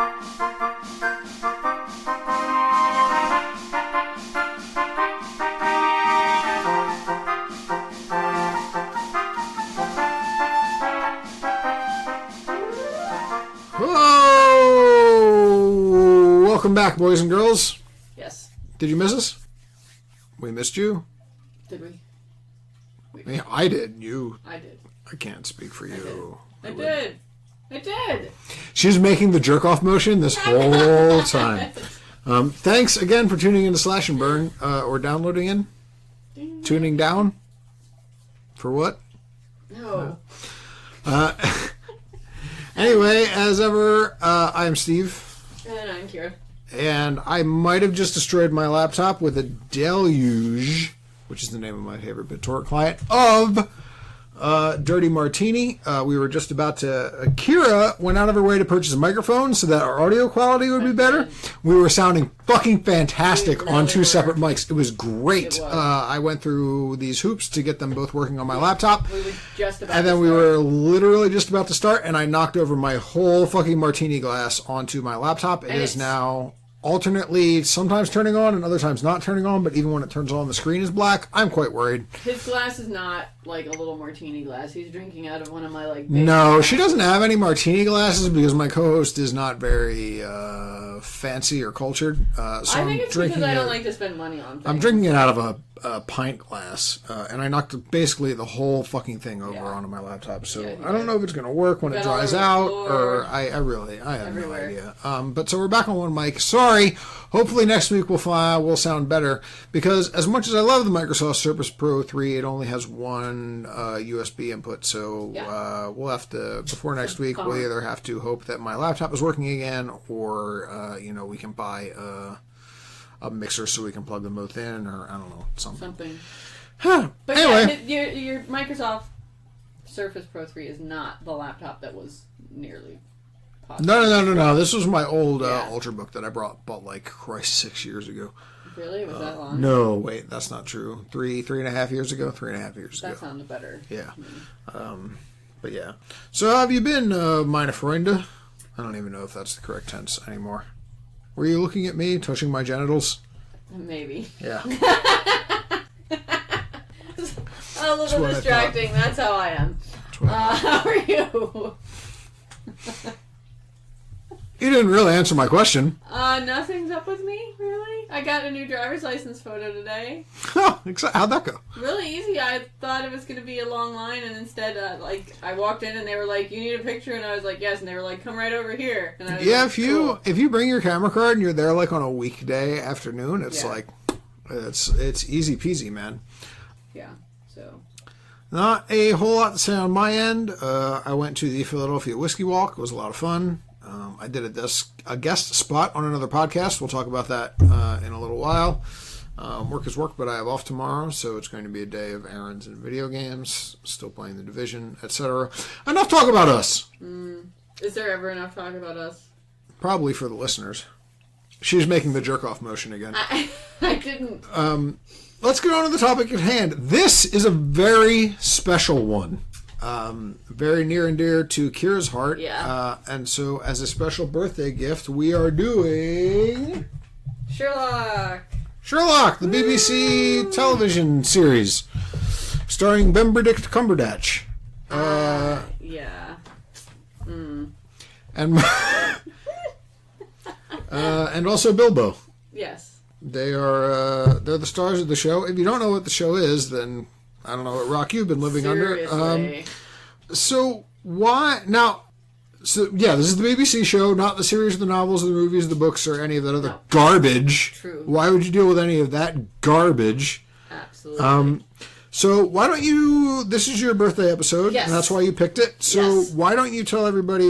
Hello! Welcome back, boys and girls. Yes. Did you miss us? We missed you. Did we? Yeah, I did. I did. I can't speak for you. I did. She's making the jerk-off motion this whole time. Thanks again for tuning in to Slash and Burn, or downloading in. Tuning down? For what? No. Anyway, as ever, I am Steve. And I'm Kera. And I might have just destroyed my laptop with a deluge, which is the name of my favorite BitTorrent client, of Dirty Martini. We were just about to... Kera went out of her way to purchase a microphone so that our audio quality would be better. We were sounding fucking fantastic on two separate mics. It was great. It was. I went through these hoops to get them both working on my laptop. We were just about And then we were literally just about to start, and I knocked over my whole fucking martini glass onto my laptop. It is now alternately sometimes turning on and other times not turning on, but even when it turns on, the screen is black. I'm quite worried. His glass is not like a little martini glass. He's drinking out of one of my big No, glasses. she doesn't have any martini glasses because my co-host is not very fancy or cultured. So I think it's because I don't like to spend money on things. I'm drinking it out of a pint glass, and I knocked basically the whole fucking thing over onto my laptop. So I don't know if it's going to work when it dries out, or I have no idea. But so we're back on one mic. Sorry. Hopefully next week we'll sound better, because as much as I love the Microsoft Surface Pro 3, it only has one USB input. So we'll have to, before next week, we'll either have to hope that my laptop is working again, or we can buy a mixer so we can plug them both in, or I don't know, something. But anyway, your Microsoft Surface Pro 3 is not the laptop that was nearly possible. No. This was my old Ultrabook that I bought like, Christ, 6 years ago. Really? Was that long? No, wait, that's not true. Three and a half years ago. 3.5 years ago. That sounds better. Yeah. But yeah. So how have you been, meine Freunde? I don't even know if that's the correct tense anymore. Were you looking at me, touching my genitals? Maybe. Yeah. A little distracting. That's how I am. How are you? You didn't really answer my question. Nothing's up with me, really. I got a new driver's license photo today. Oh, how'd that go? Really easy. I thought it was going to be a long line, and instead, I walked in and they were like, "You need a picture," and I was like, "Yes," and they were like, "Come right over here." And I was like, cool. If you bring your camera card and you're there like on a weekday afternoon, it's like it's easy peasy, man. Yeah. So. Not a whole lot to say on my end. I went to the Philadelphia Whiskey Walk. It was a lot of fun. I did a guest spot on another podcast. We'll talk about that in a little while. Work is work, but I have off tomorrow, so it's going to be a day of errands and video games, still playing The Division, etc. Enough talk about us. Is there ever enough talk about us? Probably for the listeners. She's making the jerk-off motion again. I didn't. Let's get on to the topic at hand. This is a very special one. Very near and dear to Kira's heart. Yeah. And so, as a special birthday gift, we are doing... Sherlock, the BBC television series, starring Benedict Cumberbatch. yeah. And also Bilbo. Yes. They're the stars of the show. If you don't know what the show is, then I don't know what rock you've been living Seriously. under. So why now? So yeah, this is the BBC show, not the series, the novels, the movies, the books, or any of that other garbage. True. Why would you deal with any of that garbage? Absolutely. So why don't you? This is your birthday episode, Yes. and that's why you picked it. So why don't you tell everybody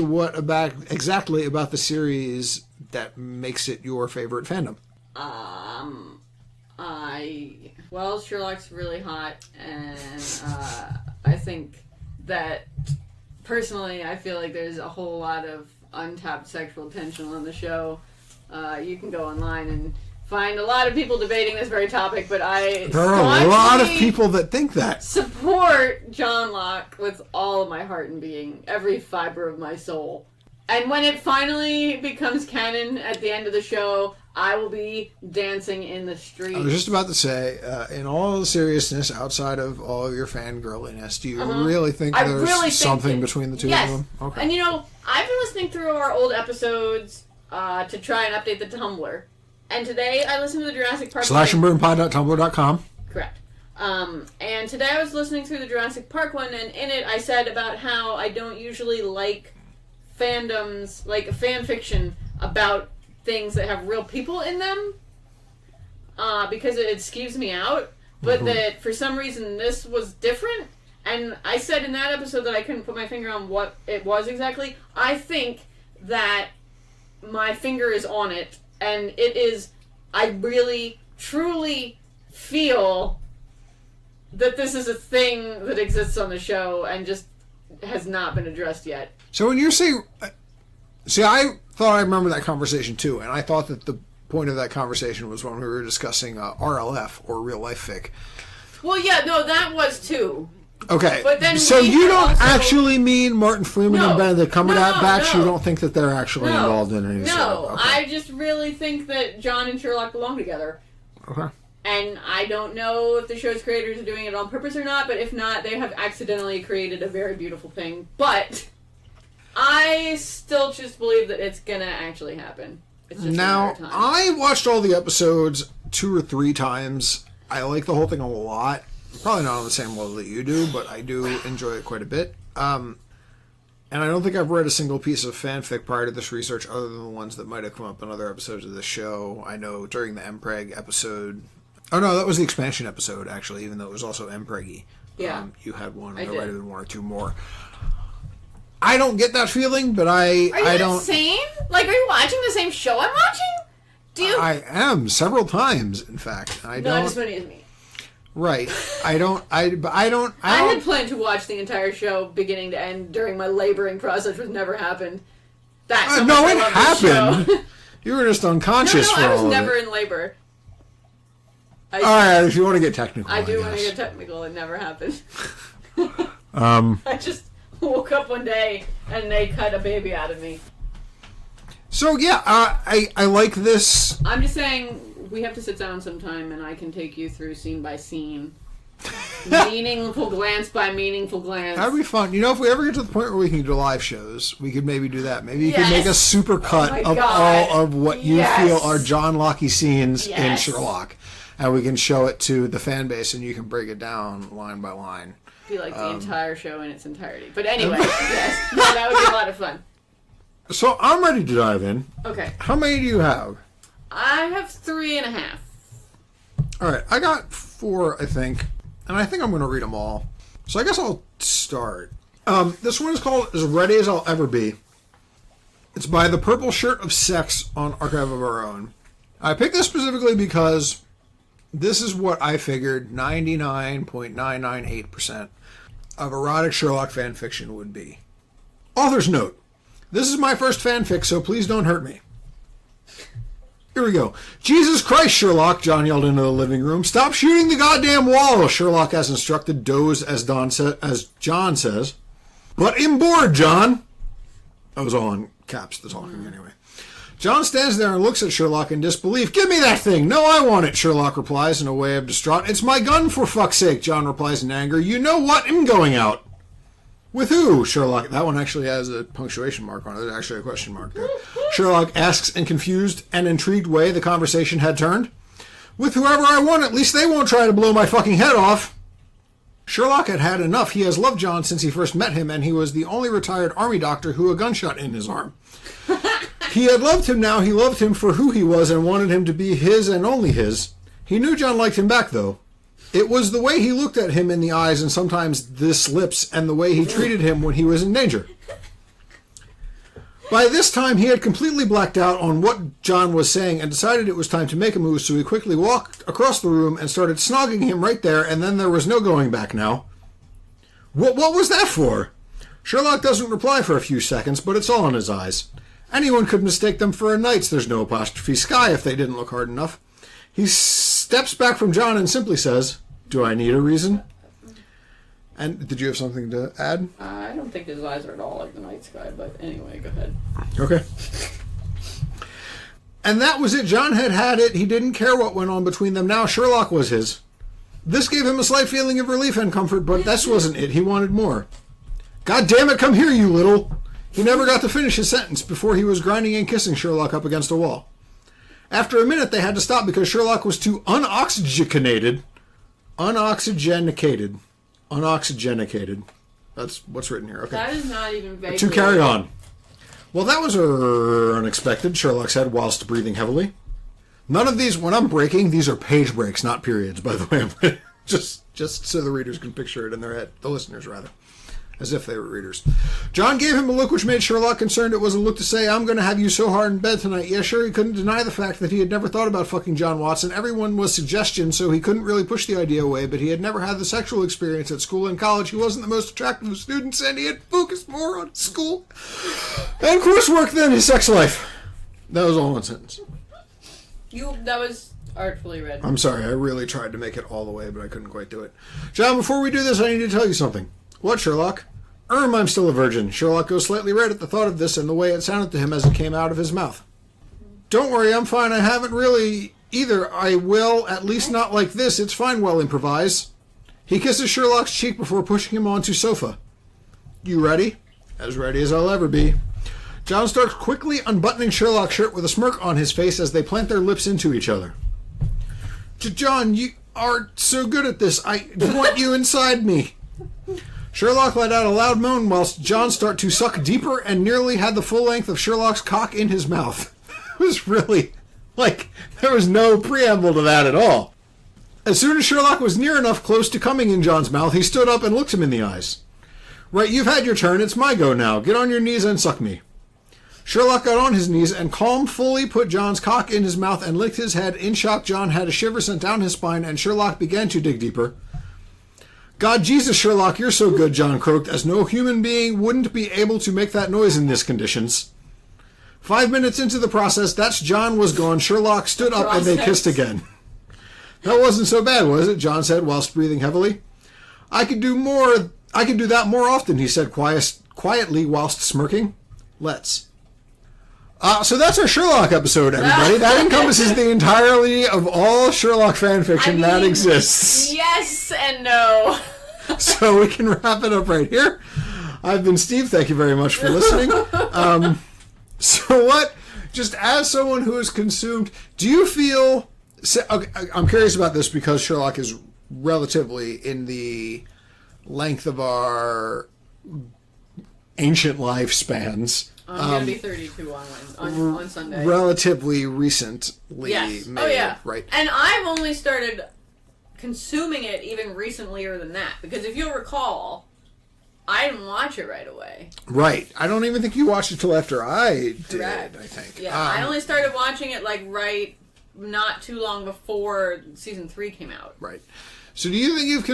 exactly about the series that makes it your favorite fandom? Sherlock's really hot, and I think that personally, I feel like there's a whole lot of untapped sexual potential in the show. You can go online and find a lot of people debating this very topic, but there are a lot of people that think that. Support Johnlock with all of my heart and being, every fiber of my soul. And when it finally becomes canon at the end of the show, I will be dancing in the street. I was just about to say, in all the seriousness, outside of all of your fangirliness, do you really think there's something between the two of them? Okay. And I've been listening through our old episodes to try and update the Tumblr. And today I listened to the Jurassic Park /andburnpod.tumblr.com. Correct. And today I was listening through the Jurassic Park one, and in it I said about how I don't usually like fandoms, like fan fiction about things that have real people in them, because it skews me out. But that for some reason this was different, and I said in that episode that I couldn't put my finger on what it was exactly. I think that my finger is on it, and it is. I really, truly feel that this is a thing that exists on the show and just has not been addressed yet. So when you say... See, I thought I remember that conversation too, and I thought that the point of that conversation was when we were discussing RLF, or real life fic. Well, yeah, no, that was too. Okay, but then so you don't actually mean Martin Freeman and Benedict Cumberbatch batch? No. You don't think that they're actually involved in any No, I just really think that John and Sherlock belong together. Okay. And I don't know if the show's creators are doing it on purpose or not, but if not, they have accidentally created a very beautiful thing. But I still just believe that it's gonna actually happen. It's just now, a matter of time. I watched all the episodes 2 or 3 times. I like the whole thing a lot. Probably not on the same level that you do, but I do enjoy it quite a bit. And I don't think I've read a single piece of fanfic prior to this research other than the ones that might have come up in other episodes of the show. I know during the Mpreg episode... Oh, no, that was the expansion episode, actually, even though it was also Mpreg-y. Yeah. You had one, I there did. might have been 1 or 2 more. I don't get that feeling, but I don't... Are you insane? Like, are you watching the same show I'm watching? Do you... I am, several times, in fact. Not as many as me. Right. I had planned to watch the entire show beginning to end during my laboring process, which never happened. That's how much no, I it love this happened. show. You were just unconscious for I all was of never it. in labor. All right, if you want to get technical, I do want to get technical. It never happened. I just woke up one day and they cut a baby out of me. So yeah, I like this. I'm just saying we have to sit down sometime and I can take you through scene by scene. Meaningful glance by meaningful glance. That'd be fun. If we ever get to the point where we can do live shows, we could maybe do that. Maybe you could make a super cut of all of what you feel are Johnlocky scenes in Sherlock. And we can show it to the fan base and you can break it down line by line. Be like the entire show in its entirety. But anyway, yes. No, that would be a lot of fun. So I'm ready to dive in. Okay. How many do you have? I have 3.5. Alright, I got 4, I think. And I think I'm going to read them all. So I guess I'll start. This one is called As Ready As I'll Ever Be. It's by The Purple Shirt of Sex on Archive of Our Own. I picked this specifically because this is what I figured 99.998% of erotic Sherlock fan fiction would be. Author's note. This is my first fanfic, so please don't hurt me. Here we go. Jesus Christ, Sherlock, John yelled into the living room. Stop shooting the goddamn wall, Sherlock has instructed, doze as John says. But I'm bored, John. I was all in caps, the talking anyway. John stands there and looks at Sherlock in disbelief. Give me that thing. No, I want it, Sherlock replies in a way of distraught. It's my gun, for fuck's sake, John replies in anger. You know what? I'm going out. With who? Sherlock. That one actually has a punctuation mark on it. There's actually a question mark there. Sherlock asks in confused and intrigued way the conversation had turned. With whoever I want, at least they won't try to blow my fucking head off. Sherlock had had enough. He has loved John since he first met him, and he was the only retired army doctor who had a gunshot in his arm. He had loved him now. He loved him for who he was and wanted him to be his and only his. He knew John liked him back, though. It was the way he looked at him in the eyes and sometimes this lips and the way he treated him when he was in danger. By this time, he had completely blacked out on what John was saying and decided it was time to make a move, so he quickly walked across the room and started snogging him right there, and then there was no going back now. What was that for? Sherlock doesn't reply for a few seconds, but it's all in his eyes. Anyone could mistake them for a knight's, there's no apostrophe sky if they didn't look hard enough. He steps back from John and simply says, Do I need a reason? And did you have something to add? I don't think his eyes are at all like the night sky, but anyway, go ahead. Okay. And that was it. John had it. He didn't care what went on between them. Now Sherlock was his. This gave him a slight feeling of relief and comfort, but this wasn't it. He wanted more. God damn it, come here, you little... He never got to finish his sentence before he was grinding and kissing Sherlock up against a wall. After a minute, they had to stop because Sherlock was too unoxygenated. Unoxygenated. That's what's written here. Okay. That is not even vaguely... To carry on. Well, that was unexpected, Sherlock said whilst breathing heavily. None of these, when I'm breaking, these are page breaks, not periods, by the way. just so the readers can picture it in their head. The listeners, rather. As if they were readers. John gave him a look which made Sherlock concerned. It was a look to say, I'm going to have you so hard in bed tonight. Yeah, sure, he couldn't deny the fact that he had never thought about fucking John Watson. Everyone was suggestion, so he couldn't really push the idea away, but he had never had the sexual experience at school and college. He wasn't the most attractive of students, and he had focused more on school and coursework than his sex life. That was all one sentence. That was artfully read. I'm sorry, I really tried to make it all the way, but I couldn't quite do it. John, before we do this, I need to tell you something. What, Sherlock? I'm still a virgin. Sherlock goes slightly red at the thought of this and the way it sounded to him as it came out of his mouth. Don't worry, I'm fine. I haven't really either. I will, at least not like this. It's fine, well, improvise. He kisses Sherlock's cheek before pushing him onto sofa. You ready? As ready as I'll ever be. John starts quickly unbuttoning Sherlock's shirt with a smirk on his face as they plant their lips into each other. John, you are so good at this. I want you inside me. Sherlock let out a loud moan whilst John started to suck deeper and nearly had the full length of Sherlock's cock in his mouth. It was really, there was no preamble to that at all. As soon as Sherlock was near enough close to coming in John's mouth, he stood up and looked him in the eyes. Right, you've had your turn. It's my go now. Get on your knees and suck me. Sherlock got on his knees and calmly put John's cock in his mouth and licked his head. In shock, John had a shiver sent down his spine and Sherlock began to dig deeper. God Jesus, Sherlock, you're so good, John croaked, as no human being wouldn't be able to make that noise in these conditions. 5 minutes into the process, that's John was gone. Sherlock stood up and they kissed again. That wasn't so bad, was it? John said whilst breathing heavily. I could do that more often, he said quietly whilst smirking. Let's. So that's our Sherlock episode, everybody. That encompasses the entirety of all Sherlock fanfiction that exists. Yes and no. So we can wrap it up right here. I've been Steve. Thank you very much for listening. So what, just as someone who has consumed, do you feel... Okay, I'm curious about this because Sherlock is relatively in the length of our ancient lifespans. I'm going to be 32 on Sunday. Relatively recently yes. made. Oh, yeah. Right. And I've only started consuming it even recentlier than that. Because if you'll recall, I didn't watch it right away. Right. I don't even think you watched it till after I did, Correct. I think. Yeah, I only started watching it not too long before season 3 came out. Right. So do you think you've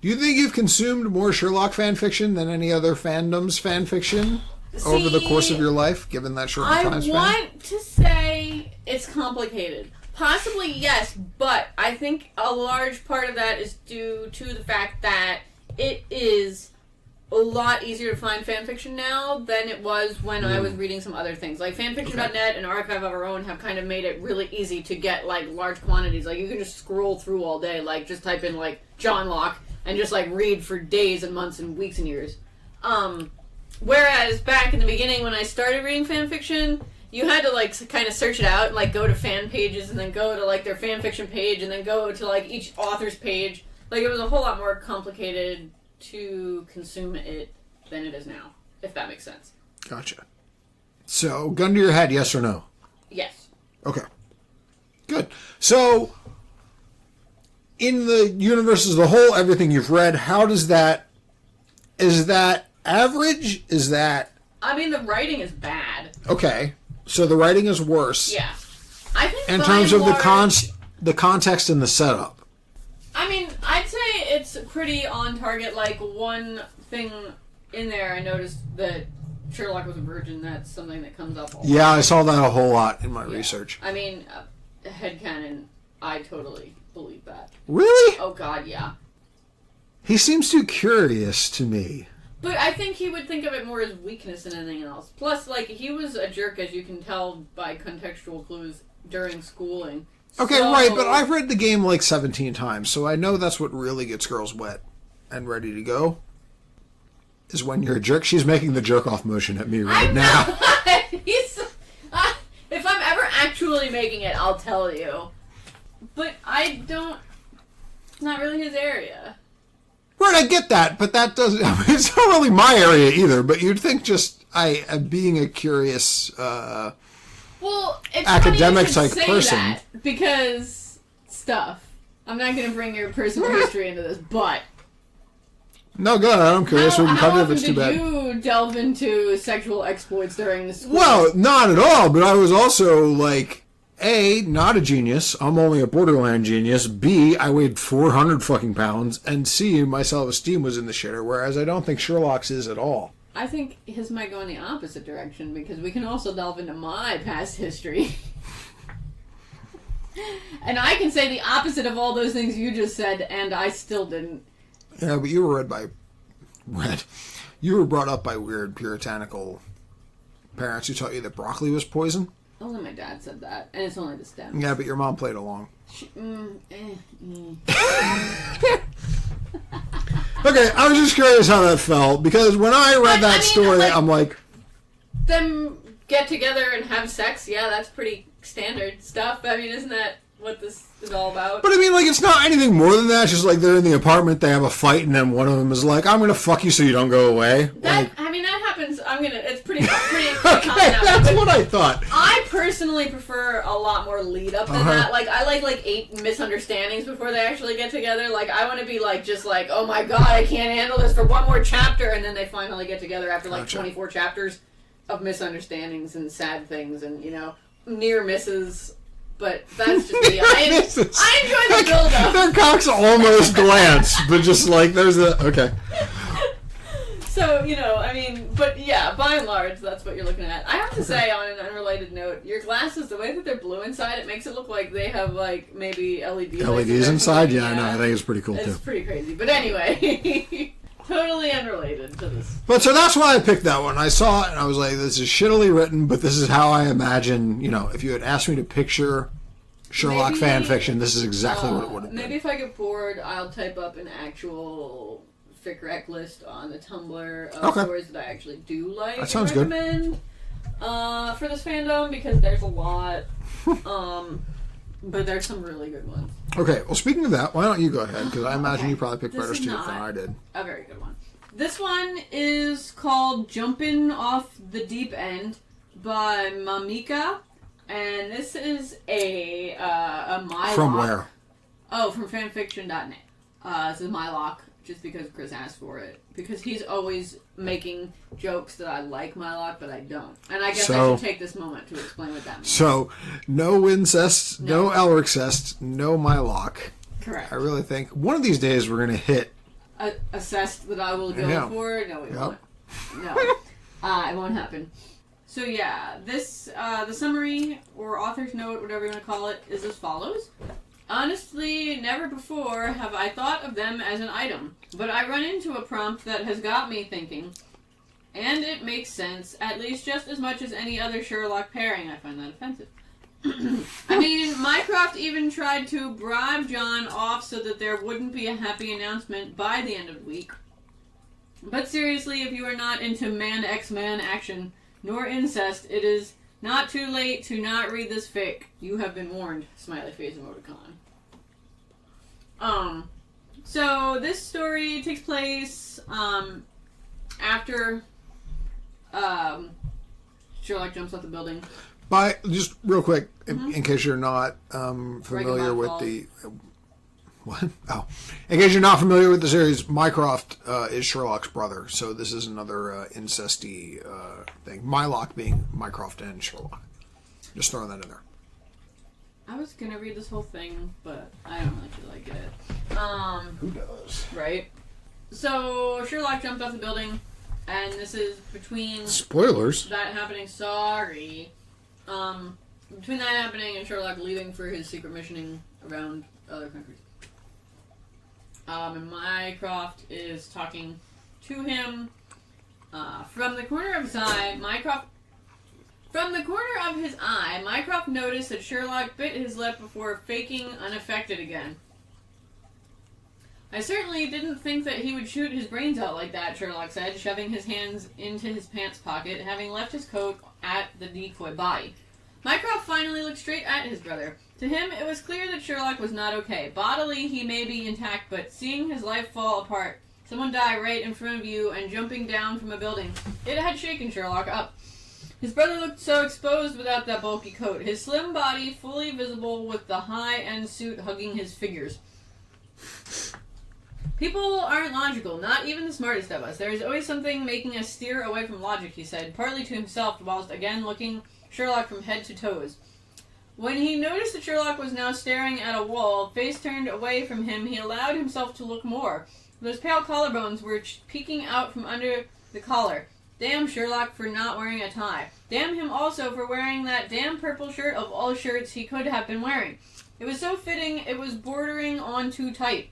do you think you've consumed more Sherlock fanfiction than any other fandom's fanfiction over the course of your life, given that short time span? I want to say it's complicated. Possibly, yes, but I think a large part of that is due to the fact that it is a lot easier to find fanfiction now than it was when I was reading some other things. Like fanfiction.net and Archive of Our Own have kind of made it really easy to get large quantities. You can just scroll through all day, just type in Johnlock and just read for days and months and weeks and years. Whereas back in the beginning when I started reading fanfiction, you had to kind of search it out and go to fan pages and then go to their fanfiction page and then go to each author's page. It was a whole lot more complicated to consume it than it is now, if that makes sense. Gotcha. So, gun to your head, yes or no? Yes. Okay. Good. So, in the universe as a whole, everything you've read, how does that... Is that average? Is that... I mean, the writing is bad. Okay. So the writing is worse. Yeah. I think in terms of the context and the setup. I mean, I'd say it's pretty on target. One thing in there, I noticed that Sherlock was a virgin. That's something that comes up all the time. I saw that a whole lot in my research. I mean, headcanon, I totally believe that. Really? Oh, God, yeah. He seems too curious to me. But I think he would think of it more as weakness than anything else. Plus, like, he was a jerk, as you can tell by contextual clues during schooling. Okay, right, but I've read the game like 17 times, so I know that's what really gets girls wet and ready to go. Is when you're a jerk. She's making the jerk-off motion at me right now. If I'm ever actually making it, I'll tell you. But I don't... It's not really his area. Right, I get that, but that doesn't... I mean, it's not really my area either, but you'd think just being a curious... well, it's academic funny you type should say person. That because stuff. I'm not going to bring your personal history into this, but... No, good. I'm curious. We can cut it if it's too bad. How often did you delve into sexual exploits during the school? Well, not at all, but I was also, like, A, not a genius. I'm only a borderline genius. B, I weighed 400 fucking pounds. And C, my self-esteem was in the shitter, whereas I don't think Sherlock's is at all. I think his might go in the opposite direction, because we can also delve into my past history. And I can say the opposite of all those things you just said, and I still didn't. Yeah, but you were you were brought up by weird puritanical parents who taught you that broccoli was poison. Only my dad said that, and it's only the stem. Yeah, but your mom played along. Okay, I was just curious how that felt, because when I read that story, I'm like... Them get together and have sex, yeah, that's pretty standard stuff. I mean, isn't that what this is all about? But I mean, like, it's not anything more than that. It's just like they're in the apartment, they have a fight, and then one of them is like, I'm gonna fuck you so you don't go away. That happens. It's pretty okay, common. That's what I thought. I personally prefer a lot more lead up than that. Like, I like 8 misunderstandings before they actually get together. Like, I want to be like, just like, oh my god, I can't handle this for one more chapter, and then they finally get together after like 24 chapters of misunderstandings and sad things and, near misses. But that's just me. I enjoy the build-up. Their cocks almost glance, but just like, there's a... Okay. So, but yeah, by and large, that's what you're looking at. I have to say, on an unrelated note, your glasses, the way that they're blue inside, it makes it look like they have, like, maybe LEDs inside? Yeah, I know. I think it's pretty cool, too. It's pretty crazy. But anyway, totally unrelated to this. But so that's why I picked that one. I saw it, and I was like, this is shittily written, but this is how I imagine, if you had asked me to picture Sherlock fan fiction, this is exactly what it would have been. Maybe if I get bored, I'll type up an actual... fic rec list on the Tumblr of stories that I actually do like that sounds and recommend for this fandom, because there's a lot, but there's some really good ones. Okay, well, speaking of that, why don't you go ahead, because I imagine you probably picked better stuff than I did. A very good one. This one is called Jumpin' Off the Deep End by Mamika, and this is a Mylock. From where? Oh, from fanfiction.net. This is Mylock. Just because Chris asked for it. Because he's always making jokes that I like Mylock, but I don't. And I guess I should take this moment to explain what that means. So, no incest, no Elricest, no Mylock. Correct. I really think one of these days we're going to hit... A cest that I will go for? No, we won't. No. It won't happen. So yeah, this, the summary, or author's note, whatever you want to call it, is as follows. Honestly, never before have I thought of them as an item, but I run into a prompt that has got me thinking, and it makes sense, at least just as much as any other Sherlock pairing. I find that offensive. I mean, Mycroft even tried to bribe John off so that there wouldn't be a happy announcement by the end of the week. But seriously, if you are not into man-x-man action, nor incest, it is not too late to not read this fic. You have been warned. Smiley face emoticon. So this story takes place after Sherlock jumps off the building. Just real quick, in case you're not familiar with the... What? Oh. In case you're not familiar with the series, Mycroft is Sherlock's brother, so this is another incesty thing. Mylock being Mycroft and Sherlock. Just throwing that in there. I was gonna read this whole thing, but I don't really feel like it. Who does? Right. So Sherlock jumped off the building, and this is between spoilers. That happening. Sorry. Between that happening and Sherlock leaving for his secret missioning around other countries. And Mycroft is talking to him from the corner of his eye. Mycroft noticed that Sherlock bit his lip before faking unaffected again. I certainly didn't think that he would shoot his brains out like that, Sherlock said, shoving his hands into his pants pocket, having left his coat at the decoy body. Mycroft finally looked straight at his brother. To him, it was clear that Sherlock was not okay. Bodily, he may be intact, but seeing his life fall apart, someone die right in front of you, and jumping down from a building, it had shaken Sherlock up. His brother looked so exposed without that bulky coat, his slim body fully visible with the high-end suit hugging his figures. People aren't logical, not even the smartest of us. There is always something making us steer away from logic, he said, partly to himself, whilst again looking Sherlock from head to toes. When he noticed that Sherlock was now staring at a wall, face turned away from him, he allowed himself to look more. Those pale collarbones were peeking out from under the collar. Damn Sherlock for not wearing a tie. Damn him also for wearing that damn purple shirt of all shirts he could have been wearing. It was so fitting, it was bordering on too tight.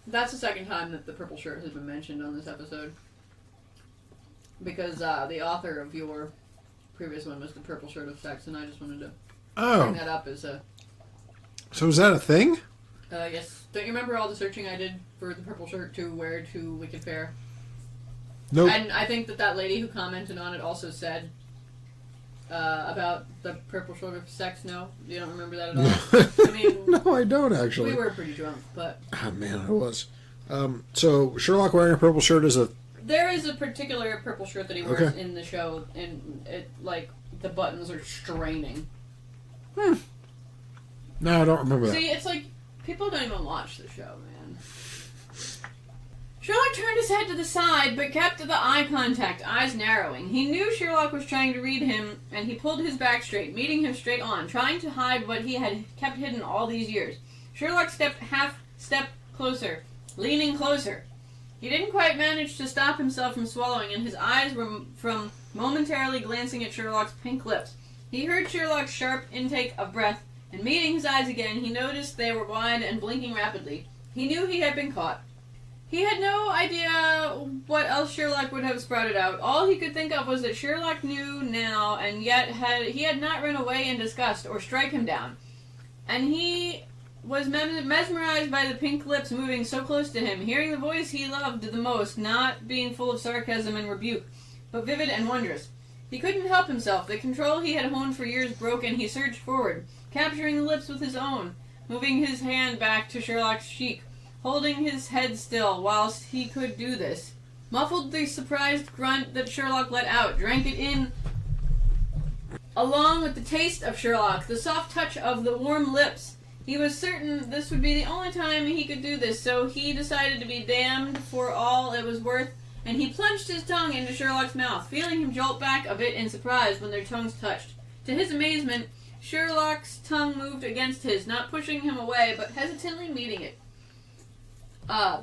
That's the second time that the purple shirt has been mentioned on this episode. Because the author of your previous one was the purple shirt of sex, and I just wanted to bring that up as a... So is that a thing? Yes. Don't you remember all the searching I did for the purple shirt to wear to Wicked Fair? Nope. And I think that lady who commented on it also said about the purple shirt of sex. No? You don't remember that at all? I mean... No, I don't, actually. We were pretty drunk, but... Oh, man, I was. So, Sherlock wearing a purple shirt is a... There is a particular purple shirt that he wears in the show, and it, like, the buttons are straining. No, I don't remember that. See, it's like, people don't even watch the show, man. Sherlock turned his head to the side, but kept the eye contact, eyes narrowing. He knew Sherlock was trying to read him, and he pulled his back straight, meeting him straight on, trying to hide what he had kept hidden all these years. Sherlock stepped half step closer, leaning closer. He didn't quite manage to stop himself from swallowing, and his eyes were from momentarily glancing at Sherlock's pink lips. He heard Sherlock's sharp intake of breath, and meeting his eyes again, he noticed they were wide and blinking rapidly. He knew he had been caught. He had no idea what else Sherlock would have sprouted out. All he could think of was that Sherlock knew now, and yet he had not run away in disgust or strike him down. And he was mesmerized by the pink lips moving so close to him, hearing the voice he loved the most, not being full of sarcasm and rebuke, but vivid and wondrous. He couldn't help himself. The control he had honed for years broke, and he surged forward, capturing the lips with his own, moving his hand back to Sherlock's cheek, holding his head still whilst he could do this. Muffled the surprised grunt that Sherlock let out, drank it in, along with the taste of Sherlock, the soft touch of the warm lips. He was certain this would be the only time he could do this, so he decided to be damned for all it was worth, and he plunged his tongue into Sherlock's mouth, feeling him jolt back a bit in surprise when their tongues touched. To his amazement, Sherlock's tongue moved against his, not pushing him away, but hesitantly meeting it.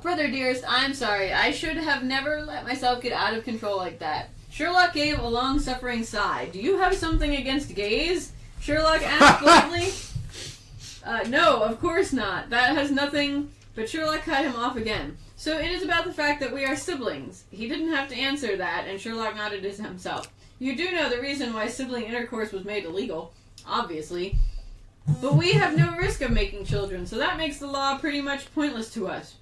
Brother dearest, I'm sorry. I should have never let myself get out of control like that. Sherlock gave a long-suffering sigh. Do you have something against gays? Sherlock asked bluntly. No, of course not. That has nothing... But Sherlock cut him off again. So it is about the fact that we are siblings. He didn't have to answer that, and Sherlock nodded to himself. You do know the reason why sibling intercourse was made illegal, obviously. But we have no risk of making children, so that makes the law pretty much pointless to us.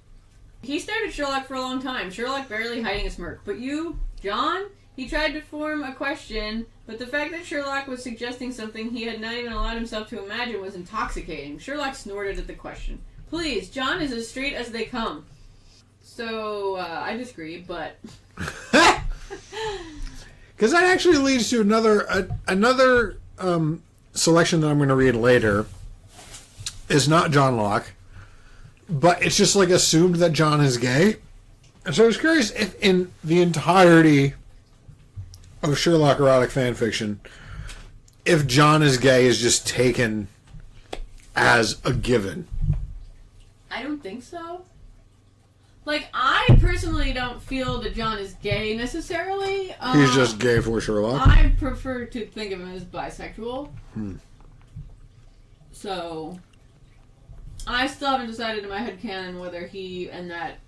He stared at Sherlock for a long time, Sherlock barely hiding a smirk. But you, John? He tried to form a question, but the fact that Sherlock was suggesting something he had not even allowed himself to imagine was intoxicating. Sherlock snorted at the question. Please, John is as straight as they come. So, I disagree, but... Because that actually leads to another selection that I'm going to read later. Is not Johnlock, but it's just like assumed that John is gay. And so I was curious if in the entirety of Sherlock erotic fanfiction, if John is gay is just taken as a given. I don't think so. Like, I personally don't feel that John is gay necessarily. He's just gay for Sherlock? I prefer to think of him as bisexual. So, I still haven't decided in my headcanon whether he and that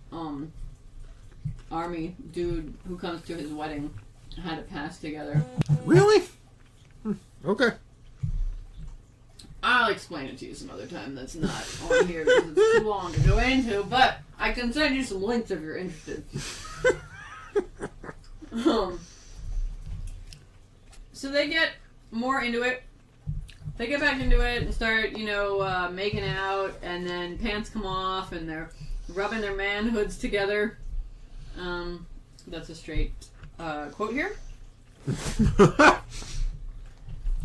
army dude who comes to his wedding had a past together. Really? Okay. I'll explain it to you some other time. That's not on here because it's too long to go into, but I can send you some links if you're interested. So they get more into it. They get back into it and start, making out, and then pants come off, and they're rubbing their manhoods together. That's a straight quote here.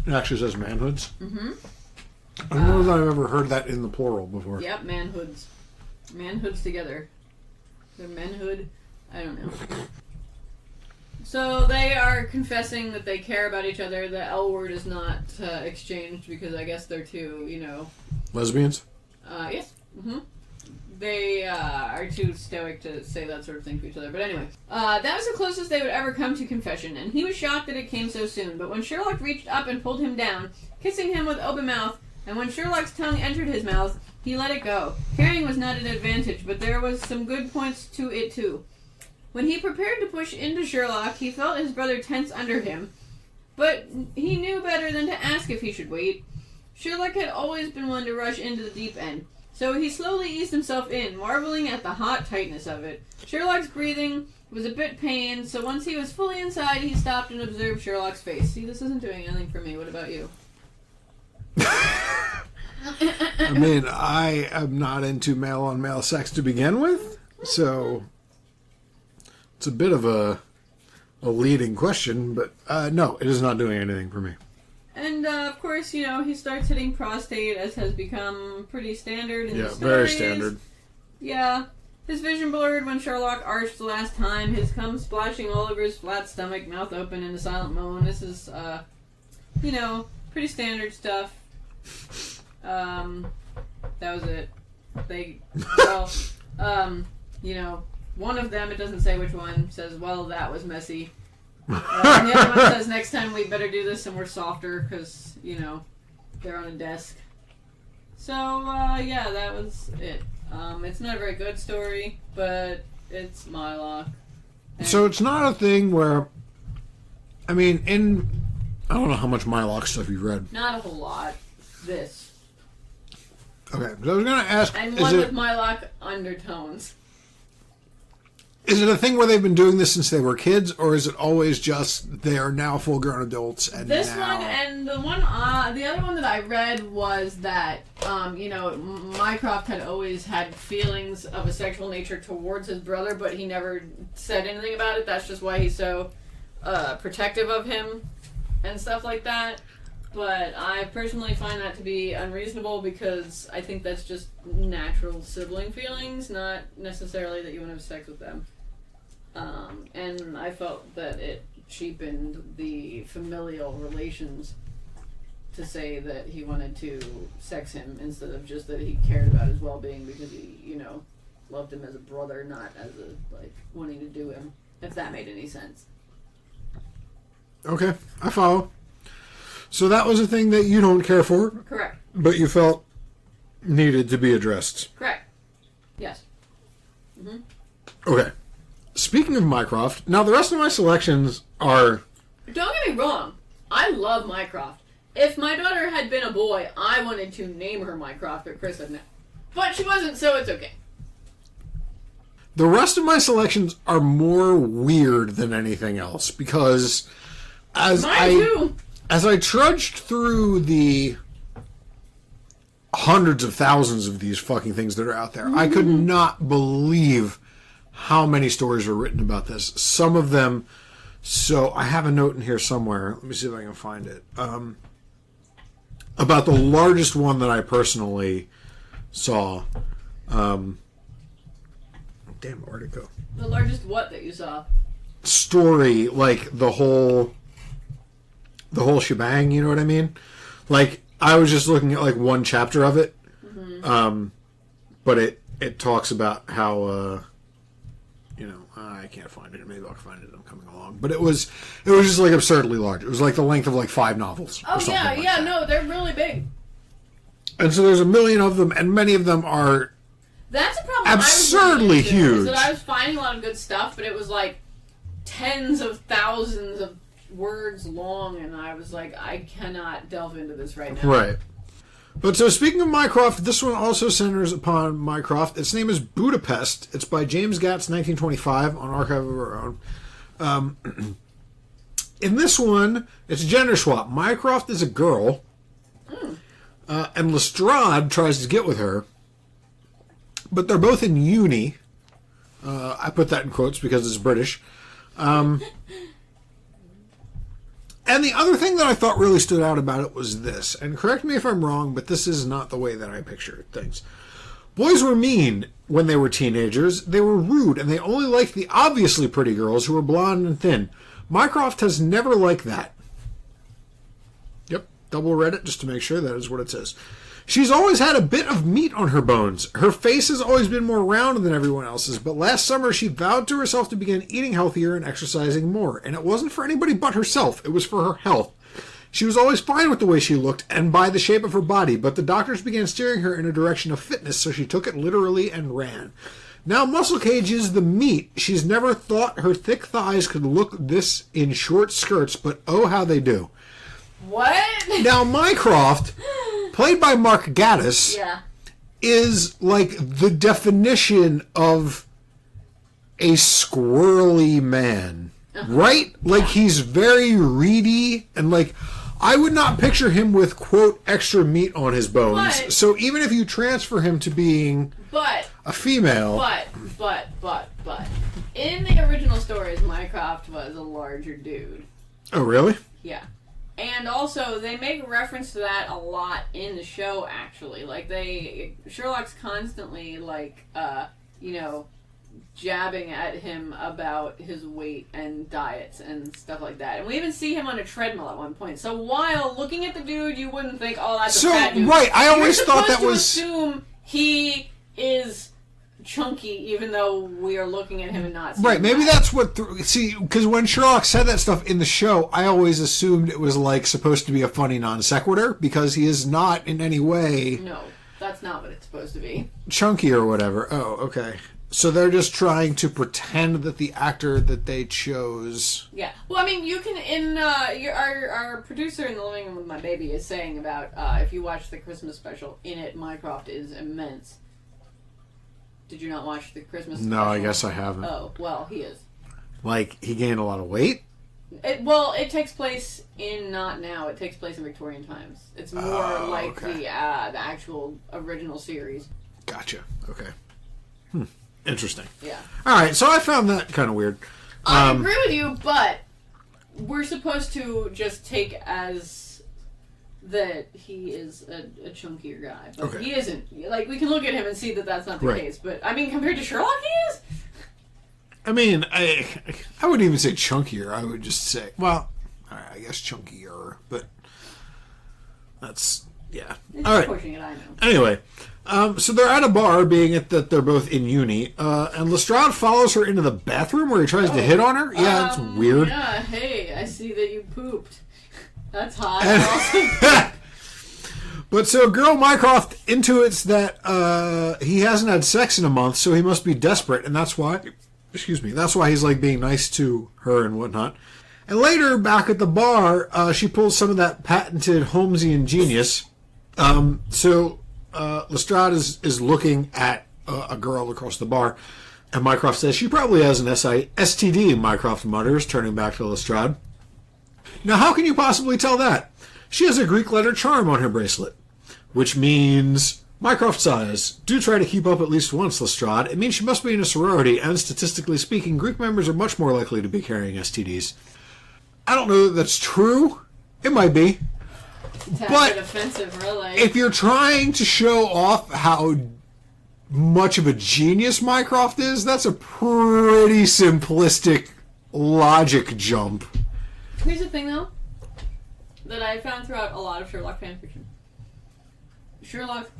It actually says manhoods. Mm-hmm. I don't know that I've ever heard that in the plural before. Yep, manhoods. Manhoods together. Their manhood. I don't know. So they are confessing that they care about each other. The L word is not exchanged because I guess they're too, Lesbians? Yes. Mm-hmm. They are too stoic to say that sort of thing to each other. But anyway, that was the closest they would ever come to confession, and he was shocked that it came so soon. But when Sherlock reached up and pulled him down, kissing him with open mouth, and when Sherlock's tongue entered his mouth, he let it go. Carrying was not an advantage, but there was some good points to it too. When he prepared to push into Sherlock, he felt his brother tense under him, but he knew better than to ask if he should wait. Sherlock had always been one to rush into the deep end, so he slowly eased himself in, marveling at the hot tightness of it. Sherlock's breathing was a bit pained, so once he was fully inside, he stopped and observed Sherlock's face. See, this isn't doing anything for me. What about you? I mean, I am not into male-on-male sex to begin with, so it's a bit of a leading question, but no, it is not doing anything for me. And, of course, he starts hitting prostate, as has become pretty standard in the stories. Yeah, very standard. Yeah. His vision blurred when Sherlock arched the last time, his cum splashing all over his flat stomach, mouth open in a silent moan. This is, pretty standard stuff. That was it. One of them, it doesn't say which one, says, well, that was messy. And the other one says, next time we better do this and we're softer, because, they're on a desk. So, that was it. It's not a very good story, but it's Mylock. So it's not a thing where, I don't know how much Mylock stuff you've read. Not a whole lot. This. Okay, so I was going to ask... And one with Mylock undertones. Is it a thing where they've been doing this since they were kids, or is it always just they are now full-grown adults and this now... one and the other one that I read was that, Mycroft had always had feelings of a sexual nature towards his brother, but he never said anything about it. That's just why he's so protective of him and stuff like that. But I personally find that to be unreasonable because I think that's just natural sibling feelings, not necessarily that you want to have sex with them. And I felt that it cheapened the familial relations to say that he wanted to sex him instead of just that he cared about his well-being because he, loved him as a brother, not as wanting to do him, if that made any sense. Okay, I follow. So that was a thing that you don't care for? Correct. But you felt needed to be addressed? Correct. Yes. Mm-hmm. Okay. Speaking of Mycroft, now the rest of my selections are... Don't get me wrong. I love Mycroft. If my daughter had been a boy, I wanted to name her Mycroft, but Chris said no. But she wasn't, so it's okay. The rest of my selections are more weird than anything else, because as I trudged through the hundreds of thousands of these fucking things that are out there, I could not believe how many stories were written about this. Some of them, so I have a note in here somewhere. Let me see if I can find it. About the largest one that I personally saw. Damn, where'd it go? The largest what that you saw? Story, like the whole shebang, you know what I mean? Like, I was just looking at like one chapter of it, but it talks about how I can't find it. Maybe I'll find it. I'm coming along, but it was just like absurdly large. It was like the length of like 5 novels. Oh yeah, no, they're really big. And so there's a million of them, and many of them are That's a problem. absurdly huge. Is that I was finding a lot of good stuff, but it was like tens of thousands of words long, and I was like, I cannot delve into this right now. Right. But so speaking of Mycroft, this one also centers upon Mycroft. Its name is Budapest. It's by James Gatz, 1925, on Archive of Our Own. In this one, it's gender swap. Mycroft is a girl, and Lestrade tries to get with her, but they're both in uni. I put that in quotes because it's British. And the other thing that I thought really stood out about it was this, and correct me if I'm wrong, but this is not the way that I picture things. Boys were mean when they were teenagers. They were rude, and they only liked the obviously pretty girls who were blonde and thin. Mycroft has never liked that. Yep, double read it just to make sure that is what it says. She's always had a bit of meat on her bones. Her face has always been more round than everyone else's, but last summer she vowed to herself to begin eating healthier and exercising more, and it wasn't for anybody but herself. It was for her health. She was always fine with the way she looked and by the shape of her body, but the doctors began steering her in a direction of fitness, so she took it literally and ran. Now muscle cage is the meat. She's never thought her thick thighs could look this in short skirts, but oh how they do. What? Now Mycroft, played by Mark Gatiss, is like the definition of a squirrely man, right? Like he's very reedy and like I would not picture him with quote extra meat on his bones. So even if you transfer him to being a female, but in the original stories, Mycroft was a larger dude. Oh really? Yeah. And also, they make reference to that a lot in the show, actually. Like, Sherlock's constantly, like, jabbing at him about his weight and diets and stuff like that. And we even see him on a treadmill at one point. So while looking at the dude, you wouldn't think, oh, that's a fat dude. Right, I always thought that was... assume he is chunky, even though we are looking at him and not seeing right, maybe that's what... see, because when Sherlock said that stuff in the show, I always assumed it was, like, supposed to be a funny non sequitur, because he is not in any way... No, that's not what it's supposed to be. Chunky or whatever. Oh, okay. So they're just trying to pretend that the actor that they chose... Yeah. Well, I mean, you can... our producer in the living room with my baby is saying about, if you watch the Christmas special, in it, Mycroft is immense. Did you not watch the Christmas special? No, I guess I haven't. Oh, well, he is. Like, he gained a lot of weight? It takes place in... Not now. It takes place in Victorian times. It's more the actual original series. Gotcha. Okay. Interesting. Yeah. All right, so I found that kind of weird. I agree with you, but we're supposed to just take as that he is a chunkier guy. But okay. He isn't. Like, we can look at him and see that that's not the case. But, I mean, compared to Sherlock, he is? I mean, I wouldn't even say chunkier. I would just say, well, all right, I guess chunkier, but that's, yeah. It's all right. Pushing it, I know. Anyway. So they're at a bar, being it that they're both in uni, and Lestrade follows her into the bathroom where he tries to hit on her. Yeah, it's weird. Yeah, hey, I see that you pooped. That's hot. But so girl Mycroft intuits that he hasn't had sex in a month, so he must be desperate, and that's why he's like being nice to her and whatnot. And later, back at the bar, she pulls some of that patented Holmesian genius. So Lestrade is looking at a girl across the bar, and Mycroft says she probably has an STD, Mycroft mutters, turning back to Lestrade. Now, how can you possibly tell that? She has a Greek letter charm on her bracelet, which means... Mycroft sighs. Do try to keep up at least once, Lestrade. It means she must be in a sorority, and statistically speaking, Greek members are much more likely to be carrying STDs. I don't know that that's true. It might be. But offensive, really. If you're trying to show off how much of a genius Mycroft is, that's a pretty simplistic logic jump. Here's the thing, though, that I found throughout a lot of Sherlock fanfiction. Sherlock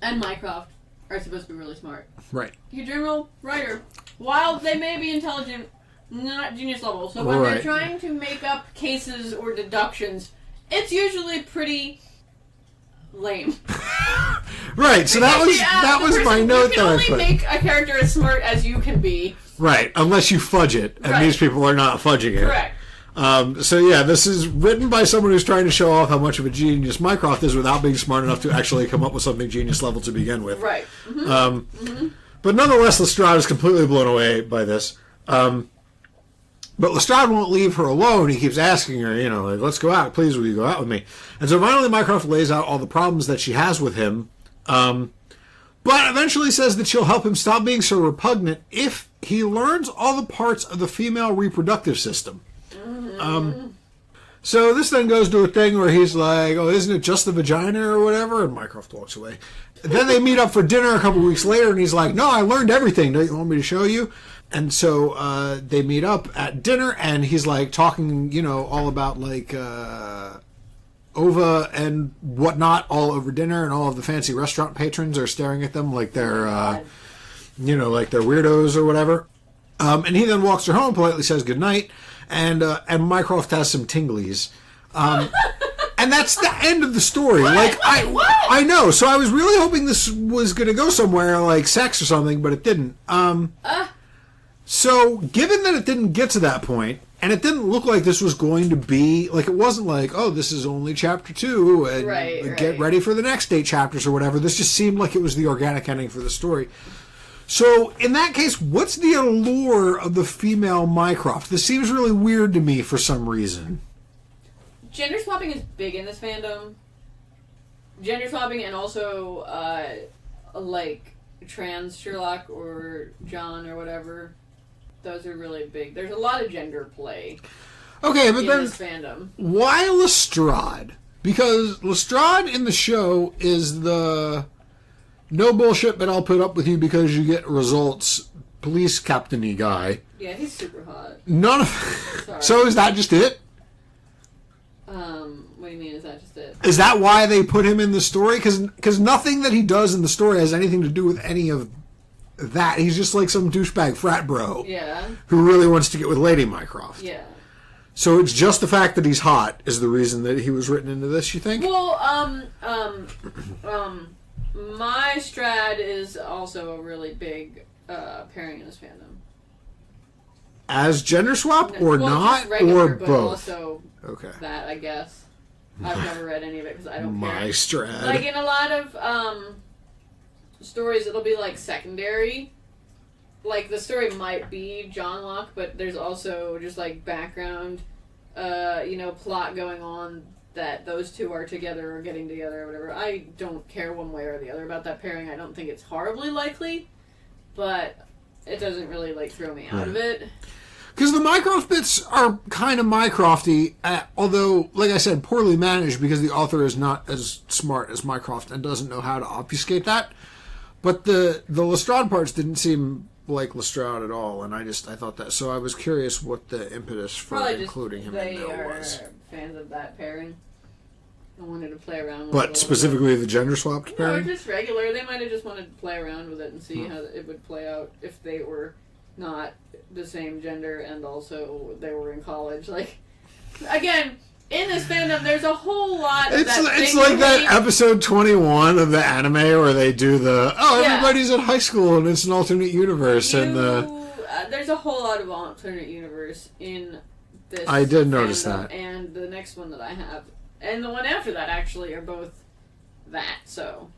and Mycroft are supposed to be really smart. Right. Your general writer, while they may be intelligent, not genius level. So when they're trying to make up cases or deductions, it's usually pretty Lame. Right, so that was my note that I put. You can only make a character as smart as you can be. Right, unless you fudge it, and these people are not fudging it. Correct. So yeah, this is written by someone who's trying to show off how much of a genius Mycroft is without being smart enough to actually come up with something genius level to begin with. Right. Mm-hmm. But nonetheless, Lestrade is completely blown away by this. But Lestrade won't leave her alone. He keeps asking her, like, let's go out. Please, will you go out with me? And so finally Mycroft lays out all the problems that she has with him. But eventually says that she'll help him stop being so repugnant if he learns all the parts of the female reproductive system. So this then goes to a thing where he's like, oh, isn't it just the vagina or whatever? And Mycroft walks away. Then they meet up for dinner a couple weeks later, and he's like, no, I learned everything. Don't you want me to show you? And so they meet up at dinner, and he's like talking, all about like ova and whatnot all over dinner, and all of the fancy restaurant patrons are staring at them like they're, like they're weirdos or whatever. And he then walks her home, politely says goodnight, and Mycroft has some tinglies. And that's the end of the story. What? Like I know. So I was really hoping this was going to go somewhere like sex or something, but it didn't. So given that it didn't get to that point, and it didn't look like this was going to be like, it wasn't like, oh, this is only chapter 2 and get ready for the next 8 chapters or whatever. This just seemed like it was the organic ending for the story. So in that case, what's the allure of the female Mycroft? This seems really weird to me for some reason. Gender swapping is big in this fandom. Gender swapping and also, like, trans Sherlock or John or whatever. Those are really big. There's a lot of gender play. Okay, but in then this fandom. Why Lestrade? Because Lestrade in the show is the no bullshit, but I'll put up with you because you get results police captain-y guy. Yeah, he's super hot. None of. So is that just it? What do you mean? Is that just it? Is that why they put him in the story? Because nothing that he does in the story has anything to do with any of that. He's just like some douchebag frat bro. Yeah. Who really wants to get with Lady Mycroft. Yeah. So it's just the fact that he's hot is the reason that he was written into this, you think? Well, my Strad is also a really big pairing in this fandom. As gender swap or well, not, regular, or but both? Also that, I guess. I've never read any of it because I don't care. My Strad. Like in a lot of stories, it'll be like secondary. Like the story might be Johnlock, but there's also just like background, plot going on that those two are together or getting together or whatever. I don't care one way or the other about that pairing. I don't think it's horribly likely, but it doesn't really like throw me out of it. Because the Mycroft bits are kind of Mycrofty, although, like I said, poorly managed because the author is not as smart as Mycroft and doesn't know how to obfuscate that. But the Lestrade parts didn't seem like Lestrade at all, and I thought that. So I was curious what the impetus for probably including him in there was. They are fans of that pairing. I wanted to play around with it. But specifically the gender swapped pairing? No, just regular. They might have just wanted to play around with it and see how it would play out if they were not the same gender and also they were in college. Like, again, in this fandom, there's a whole lot of It's like that episode 21 of the anime where they do everybody's at high school and it's an alternate universe. There's a whole lot of alternate universe in this I did notice fandom, that. And the next one that I have, and the one after that actually are both that, so.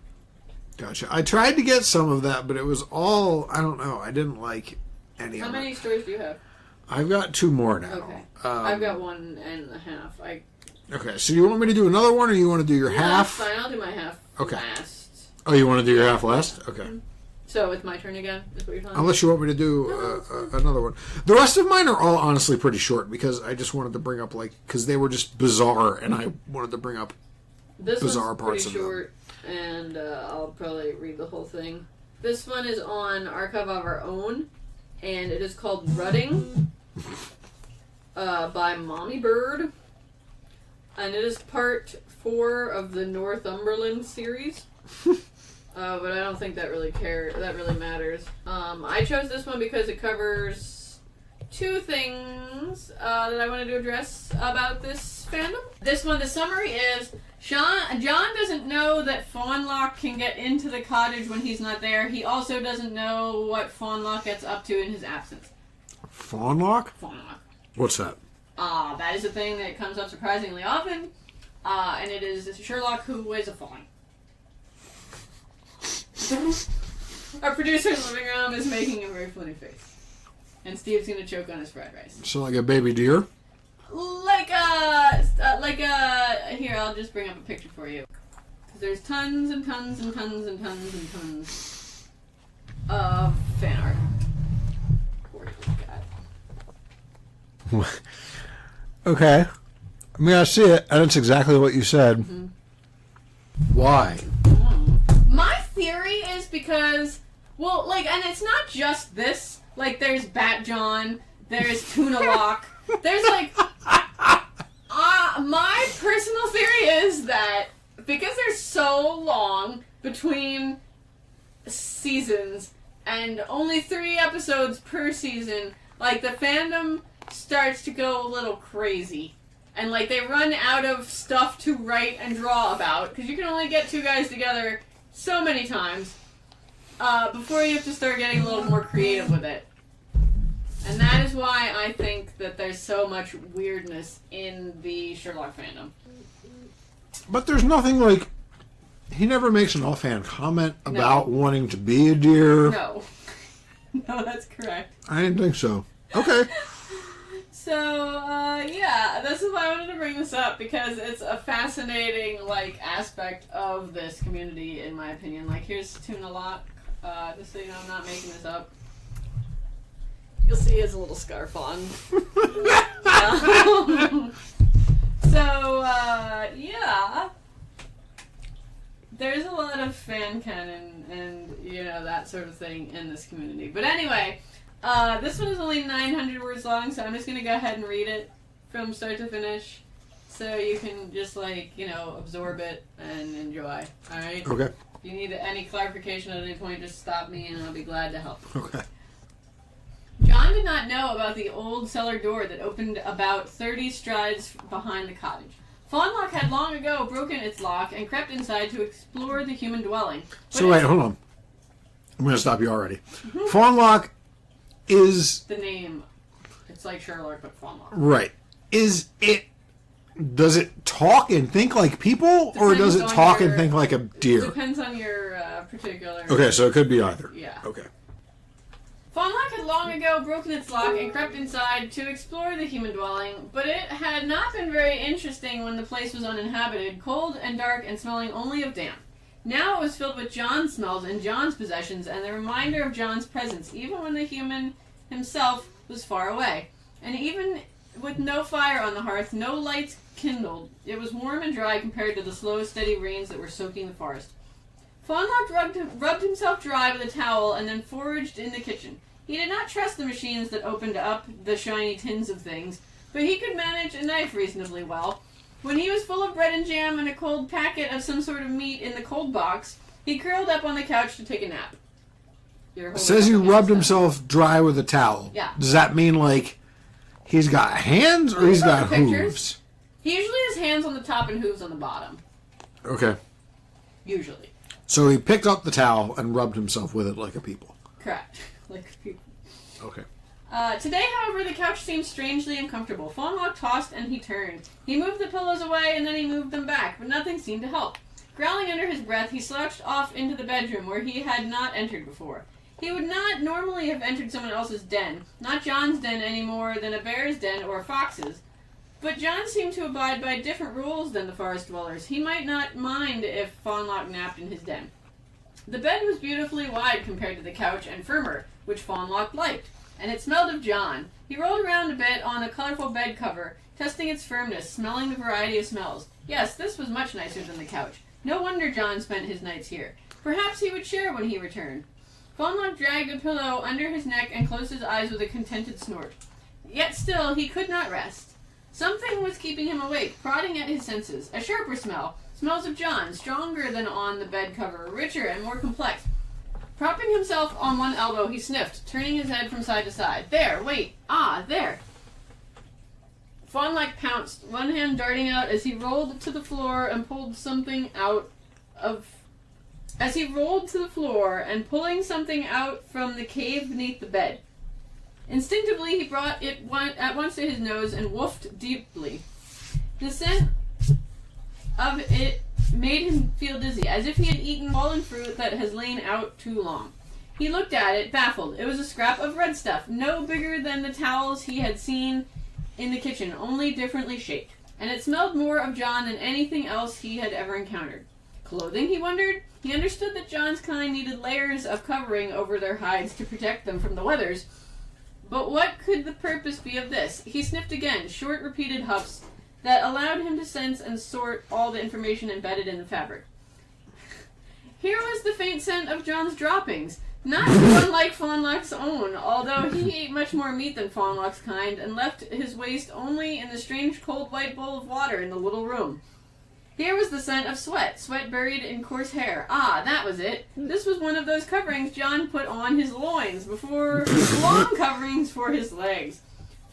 Gotcha. I tried to get some of that, but it was all, I don't know, I didn't like any of it. How many stories do you have? I've got 2 more now. Okay. I've got 1.5. Okay, so you want me to do another one, or you want to do your half? That's fine. I'll do my half last. Oh, you want to do your half last? Okay. So it's my turn again, is what you're telling me? Unless you want me to do another one. The rest of mine are all honestly pretty short, because I just wanted to bring up, because they were just bizarre, and I wanted to bring up bizarre parts of them. This one's pretty short, and I'll probably read the whole thing. This one is on Archive of Our Own, and it is called Rutting by Mommy Bird. And it is part 4 of the Northumberland series. But I don't think that really matters. I chose this one because it covers 2 things that I wanted to address about this fandom. This one, the summary is, John doesn't know that Fawnlock can get into the cottage when he's not there. He also doesn't know what Fawnlock gets up to in his absence. Fawnlock? Fawnlock. What's that? That is a thing that comes up surprisingly often, and it is Sherlock who is a fawn. Our producer in the living room is making a very funny face. And Steve's gonna choke on his fried rice. So like a baby deer? Here, I'll just bring up a picture for you. Because there's tons and tons and tons and tons and tons of fan art. Poor little guy. Okay. I mean, I see it, and it's exactly what you said. Mm-hmm. Why? My theory is because, well, like, and it's not just this. Like, there's Bat John, there's Johnlock, there's, like, my personal theory is that because there's so long between seasons and only 3 episodes per season, like, the fandom starts to go a little crazy. And, like, they run out of stuff to write and draw about, because you can only get 2 guys together so many times before you have to start getting a little more creative with it. And that is why I think that there's so much weirdness in the Sherlock fandom. But there's nothing like... He never makes an offhand comment about wanting to be a deer. No. No, that's correct. I didn't think so. Okay. So, yeah, this is why I wanted to bring this up, because it's a fascinating, like, aspect of this community, in my opinion. Like, here's Johnlock, just so you know I'm not making this up. You'll see his little scarf on. Yeah. There's a lot of fan canon and, you know, that sort of thing in this community. But anyway, this one is only 900 words long, so I'm just going to go ahead and read it from start to finish. So you can just, like, you know, absorb it and enjoy. Alright? Okay. If you need any clarification at any point, just stop me and I'll be glad to help. Okay. John did not know about the old cellar door that opened about 30 strides behind the cottage. Fawnlock had long ago broken its lock and crept inside to explore the human dwelling. So wait, hold on. I'm going to stop you already. Fawnlock is... The name. It's like Sherlock, but Fawnlock. Right. Is it... Does it talk and think like people, or does it talk and think like a deer? Depends on your particular... Okay, so it could be either. Yeah. Okay. Fawnlock had long ago broken its lock and crept inside to explore the human dwelling, but it had not been very interesting when the place was uninhabited, cold and dark and smelling only of damp. Now it was filled with John's smells and John's possessions and the reminder of John's presence, even when the human himself was far away. And even with no fire on the hearth, no lights kindled, it was warm and dry compared to the slow, steady rains that were soaking the forest. Fawnlock rubbed himself dry with a towel and then foraged in the kitchen. He did not trust the machines that opened up the shiny tins of things, but he could manage a knife reasonably well. When he was full of bread and jam and a cold packet of some sort of meat in the cold box, he curled up on the couch to take a nap. It says he rubbed himself dry with a towel. Yeah. Does that mean, like, he's got hands or he's got hooves? He usually has hands on the top and hooves on the bottom. Okay. Usually. So he picked up the towel and rubbed himself with it like a people. Correct. Like people. Okay. Today, however, the couch seemed strangely uncomfortable. Fawnlock tossed and he turned. He moved the pillows away and then he moved them back, but nothing seemed to help. Growling under his breath, he slouched off into the bedroom where he had not entered before. He would not normally have entered someone else's den, not John's den any more than a bear's den or a fox's. But John seemed to abide by different rules than the forest dwellers. He might not mind if Fawnlock napped in his den. The bed was beautifully wide compared to the couch and firmer, which Fawnlock liked, and it smelled of John. He rolled around a bit on a colorful bed cover, testing its firmness, smelling the variety of smells. Yes, this was much nicer than the couch. No wonder John spent his nights here. Perhaps he would share when he returned. Fawnlock dragged a pillow under his neck and closed his eyes with a contented snort. Yet still, he could not rest. Something was keeping him awake, prodding at his senses. A sharper smell. Smells of John, stronger than on the bed cover, richer and more complex. Propping himself on one elbow, he sniffed, turning his head from side to side. There, wait. Ah, there. Fawnlock pounced, one hand darting out as he rolled to the floor and pulled something out of... As he rolled to the floor and pulling something out from the cave beneath the bed. Instinctively, he brought it at once to his nose and woofed deeply. The scent of it made him feel dizzy, as if he had eaten fallen fruit that has lain out too long. He looked at it, baffled. It was a scrap of red stuff, no bigger than the towels he had seen in the kitchen, only differently shaped. And it smelled more of John than anything else he had ever encountered. Clothing, he wondered? He understood that John's kind needed layers of covering over their hides to protect them from the weathers. But what could the purpose be of this? He sniffed again, short, repeated huffs that allowed him to sense and sort all the information embedded in the fabric. Here was the faint scent of John's droppings, not unlike Fawnlock's own, although he ate much more meat than Fawnlock's kind and left his waste only in the strange cold white bowl of water in the little room. Here was the scent of sweat, sweat buried in coarse hair. Ah, that was it. This was one of those coverings John put on his loins before long coverings for his legs.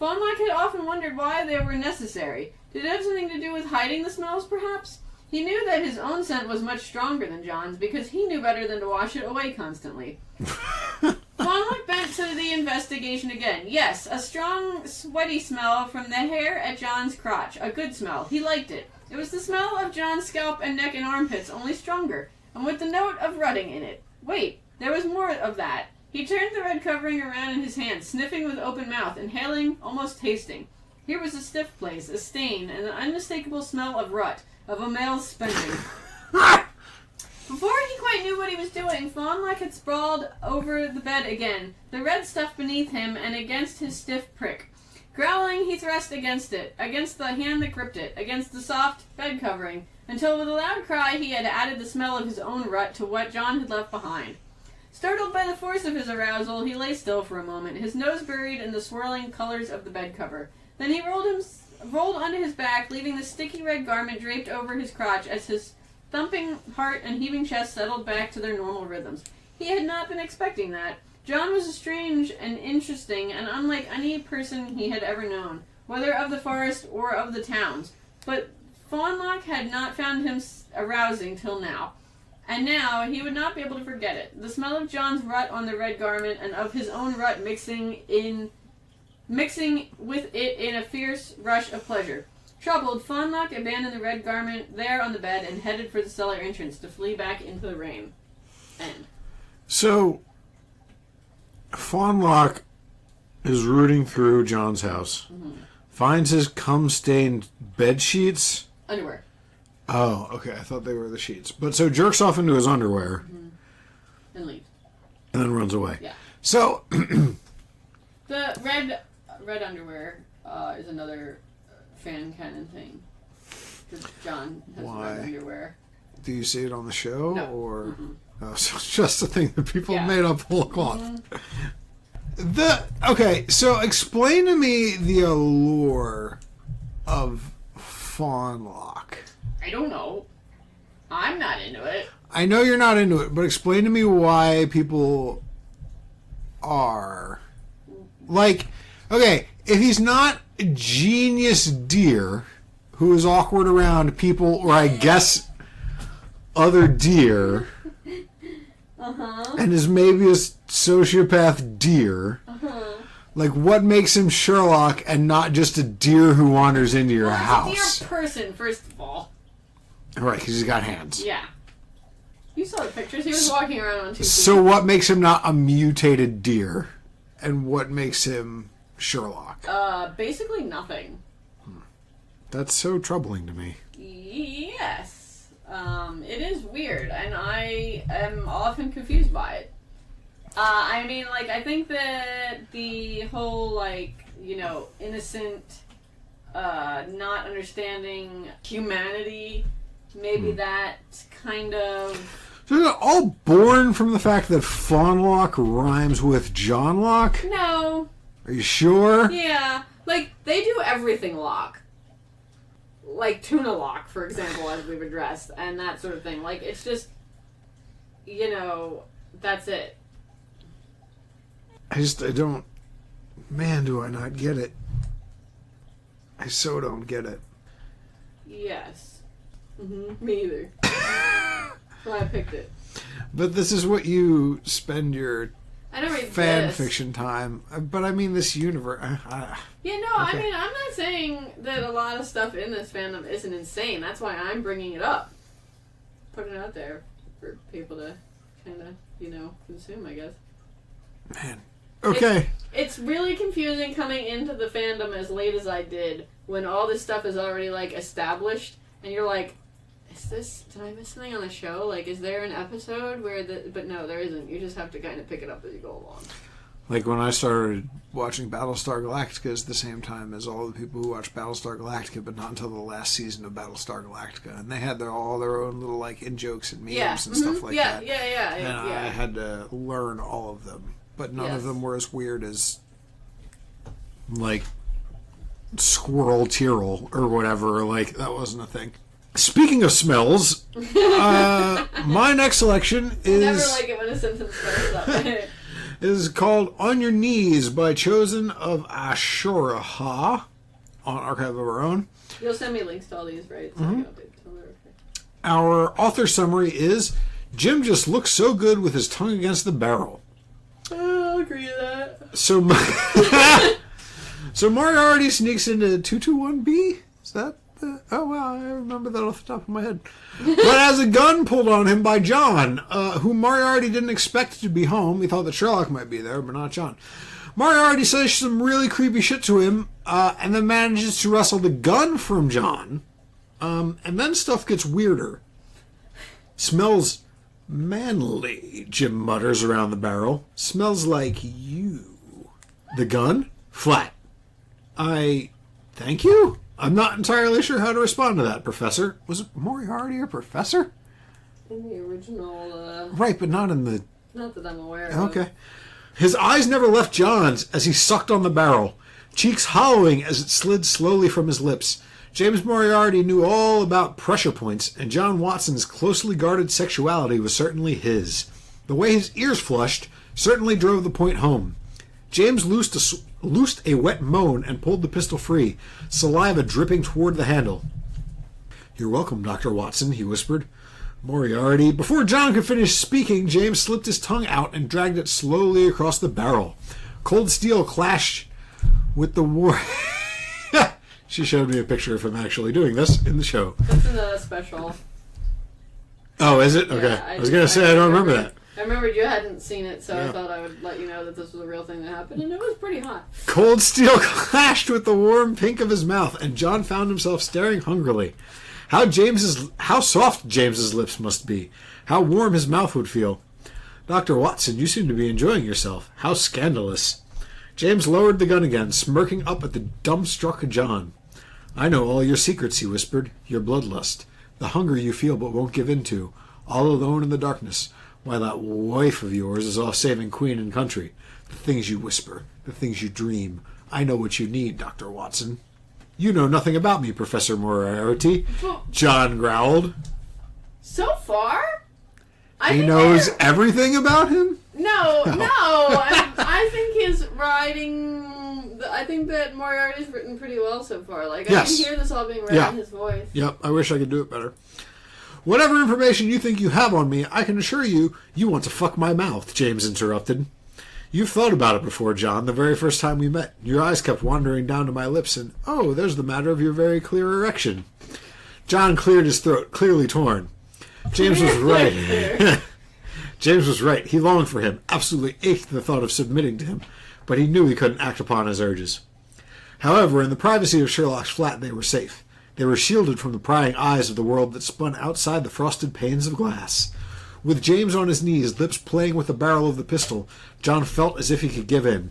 Fawnlock had often wondered why they were necessary. Did it have something to do with hiding the smells, perhaps? He knew that his own scent was much stronger than John's because he knew better than to wash it away constantly. Fawnlock bent to the investigation again. Yes, a strong, sweaty smell from the hair at John's crotch. A good smell. He liked it. It was the smell of John's scalp and neck and armpits, only stronger, and with the note of rutting in it. Wait, there was more of that. He turned the red covering around in his hand, sniffing with open mouth, inhaling, almost tasting. Here was a stiff place, a stain, and an unmistakable smell of rut, of a male's spending. Before he quite knew what he was doing, Fawnlock had sprawled over the bed again, the red stuff beneath him and against his stiff prick. Growling, he thrust against it, against the hand that gripped it, against the soft bed covering, until with a loud cry he had added the smell of his own rut to what John had left behind. Startled by the force of his arousal, he lay still for a moment, his nose buried in the swirling colors of the bed cover. Then he rolled onto his back, leaving the sticky red garment draped over his crotch as his thumping heart and heaving chest settled back to their normal rhythms. He had not been expecting that. John was strange and interesting and unlike any person he had ever known, whether of the forest or of the towns. But Fawnlock had not found him arousing till now. And now he would not be able to forget it. The smell of John's rut on the red garment and of his own rut mixing with it in a fierce rush of pleasure. Troubled, Fawnlock abandoned the red garment there on the bed and headed for the cellar entrance to flee back into the rain. End. So, Fawnlock is rooting through John's house, finds his cum-stained bed sheets. Underwear. Oh, okay. I thought they were the sheets. But so jerks off into his underwear. And leaves. And then runs away. Yeah. So, the red underwear is another fan canon thing. Because John has red underwear. Do you see it on the show? No. Or oh, so it's just a thing that people made up full of cloth. Okay, so explain to me the allure of Fawnlock. I don't know. I'm not into it. I know you're not into it, but explain to me why people are. Like, okay, if he's not a genius deer who is awkward around people, or I guess other deer, and is maybe a sociopath deer, like, what makes him Sherlock and not just a deer who wanders into your house? He's a deer person, first of all. Right, because he's got hands. Yeah. You saw the pictures. He was walking around on 2 feet. So what makes him not a mutated deer? And what makes him Sherlock? Basically nothing. That's so troubling to me. Yes. It is weird, and I am often confused by it. I mean, like, I think that the whole, like, you know, innocent, not understanding humanity, maybe that kind of... So they're all born from the fact that Fawnlock rhymes with Johnlock? No. Are you sure? Yeah. Like, they do everything lock. Like tuna lock, for example, as we've addressed, and that sort of thing. Like, it's just, you know, that's it. I don't... Man, do I not get it. I so don't get it. Yes. Me either. That's why I picked it. But this is what you spend your I don't read fan fiction time. But I mean, this universe. Yeah, no, okay. I mean, I'm not saying that a lot of stuff in this fandom isn't insane. That's why I'm bringing it up. Putting it out there for people to kind of, consume, I guess. Man. Okay. It's really confusing coming into the fandom as late as I did when all this stuff is already, established. And you're like, did I miss something on the show? Like, is there an episode where but no, there isn't. You just have to kind of pick it up as you go along. Like when I started watching Battlestar Galactica is the same time as all the people who watched Battlestar Galactica, but not until the last season of Battlestar Galactica. And they had all their own little, in-jokes and memes and stuff like that. Yeah. And I had to learn all of them. But none of them were as weird as, Squirrel Tyrrell or whatever. That wasn't a thing. Speaking of smells, my next selection is... I never like it when a sentence starts up. is called On Your Knees by Chosen of Ashuraha on Archive of Our Own. You'll send me links to all these, right? So I can update them. Our author summary is, Jim just looks so good with his tongue against the barrel. I'll agree to that. So Moriarty sneaks into 221B? Is that the... Oh, wow, I remember that off the top of my head. But has a gun pulled on him by John, who Moriarty didn't expect to be home. He thought that Sherlock might be there, but not John. Moriarty says some really creepy shit to him, and then manages to wrestle the gun from John. And then stuff gets weirder. Smells manly, Jim mutters around the barrel. Smells like you. The gun? Flat. Thank you? I'm not entirely sure how to respond to that, Professor. Was Moriarty a professor? In the original, Right, but not in the... Not that I'm aware of. Okay. His eyes never left John's as he sucked on the barrel, cheeks hollowing as it slid slowly from his lips. James Moriarty knew all about pressure points, and John Watson's closely guarded sexuality was certainly his. The way his ears flushed certainly drove the point home. James loosed a wet moan and pulled the pistol free, saliva dripping toward the handle. "You're welcome, Dr. Watson," he whispered. Moriarty... Before John could finish speaking, James slipped his tongue out and dragged it slowly across the barrel. Cold steel clashed with the war... She showed me a picture of him actually doing this in the show. That's in the special. Oh, is it? Okay. Yeah, I was going to say I don't remember that. I remembered you hadn't seen it, so I thought I would let you know that this was a real thing that happened, and it was pretty hot. Cold steel clashed with the warm pink of his mouth, and John found himself staring hungrily. How soft James's lips must be. How warm his mouth would feel. "Dr. Watson, you seem to be enjoying yourself. How scandalous." James lowered the gun again, smirking up at the dumbstruck John. "I know all your secrets," he whispered. "Your bloodlust. The hunger you feel but won't give in to. All alone in the darkness. Why, that wife of yours is off saving Queen and country. The things you whisper. The things you dream. I know what you need, Dr. Watson." "You know nothing about me, Professor Moriarty," John growled. So far? He knows everything about him? No. I think his writing... I think that Moriarty's written pretty well so far. I can hear this all being read in his voice. Yep, I wish I could do it better. "Whatever information you think you have on me, I can assure you, you want to fuck my mouth," James interrupted. "You've thought about it before, John, the very first time we met. Your eyes kept wandering down to my lips, and, oh, there's the matter of your very clear erection." John cleared his throat, clearly torn. James was right. James was right. He longed for him, absolutely ached the thought of submitting to him, but he knew he couldn't act upon his urges. However, in the privacy of Sherlock's flat, they were safe. They were shielded from the prying eyes of the world that spun outside the frosted panes of glass. With James on his knees, lips playing with the barrel of the pistol, John felt as if he could give in.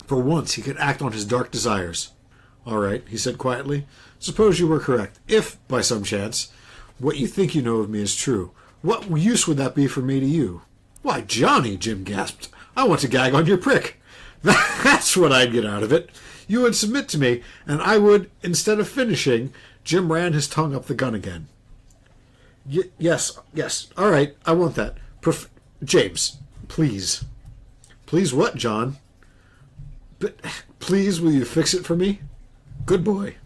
For once, he could act on his dark desires. "All right," he said quietly. "Suppose you were correct. If, by some chance, what you think you know of me is true, what use would that be for me to you?" "Why, Johnny," Jim gasped, "I want to gag on your prick. That's what I'd get out of it. You would submit to me, and I would, instead of finishing..." Jim ran his tongue up the gun again. Yes, all right, I want that. James, please." "Please what, John?" "But please, will you fix it for me?" Good boy.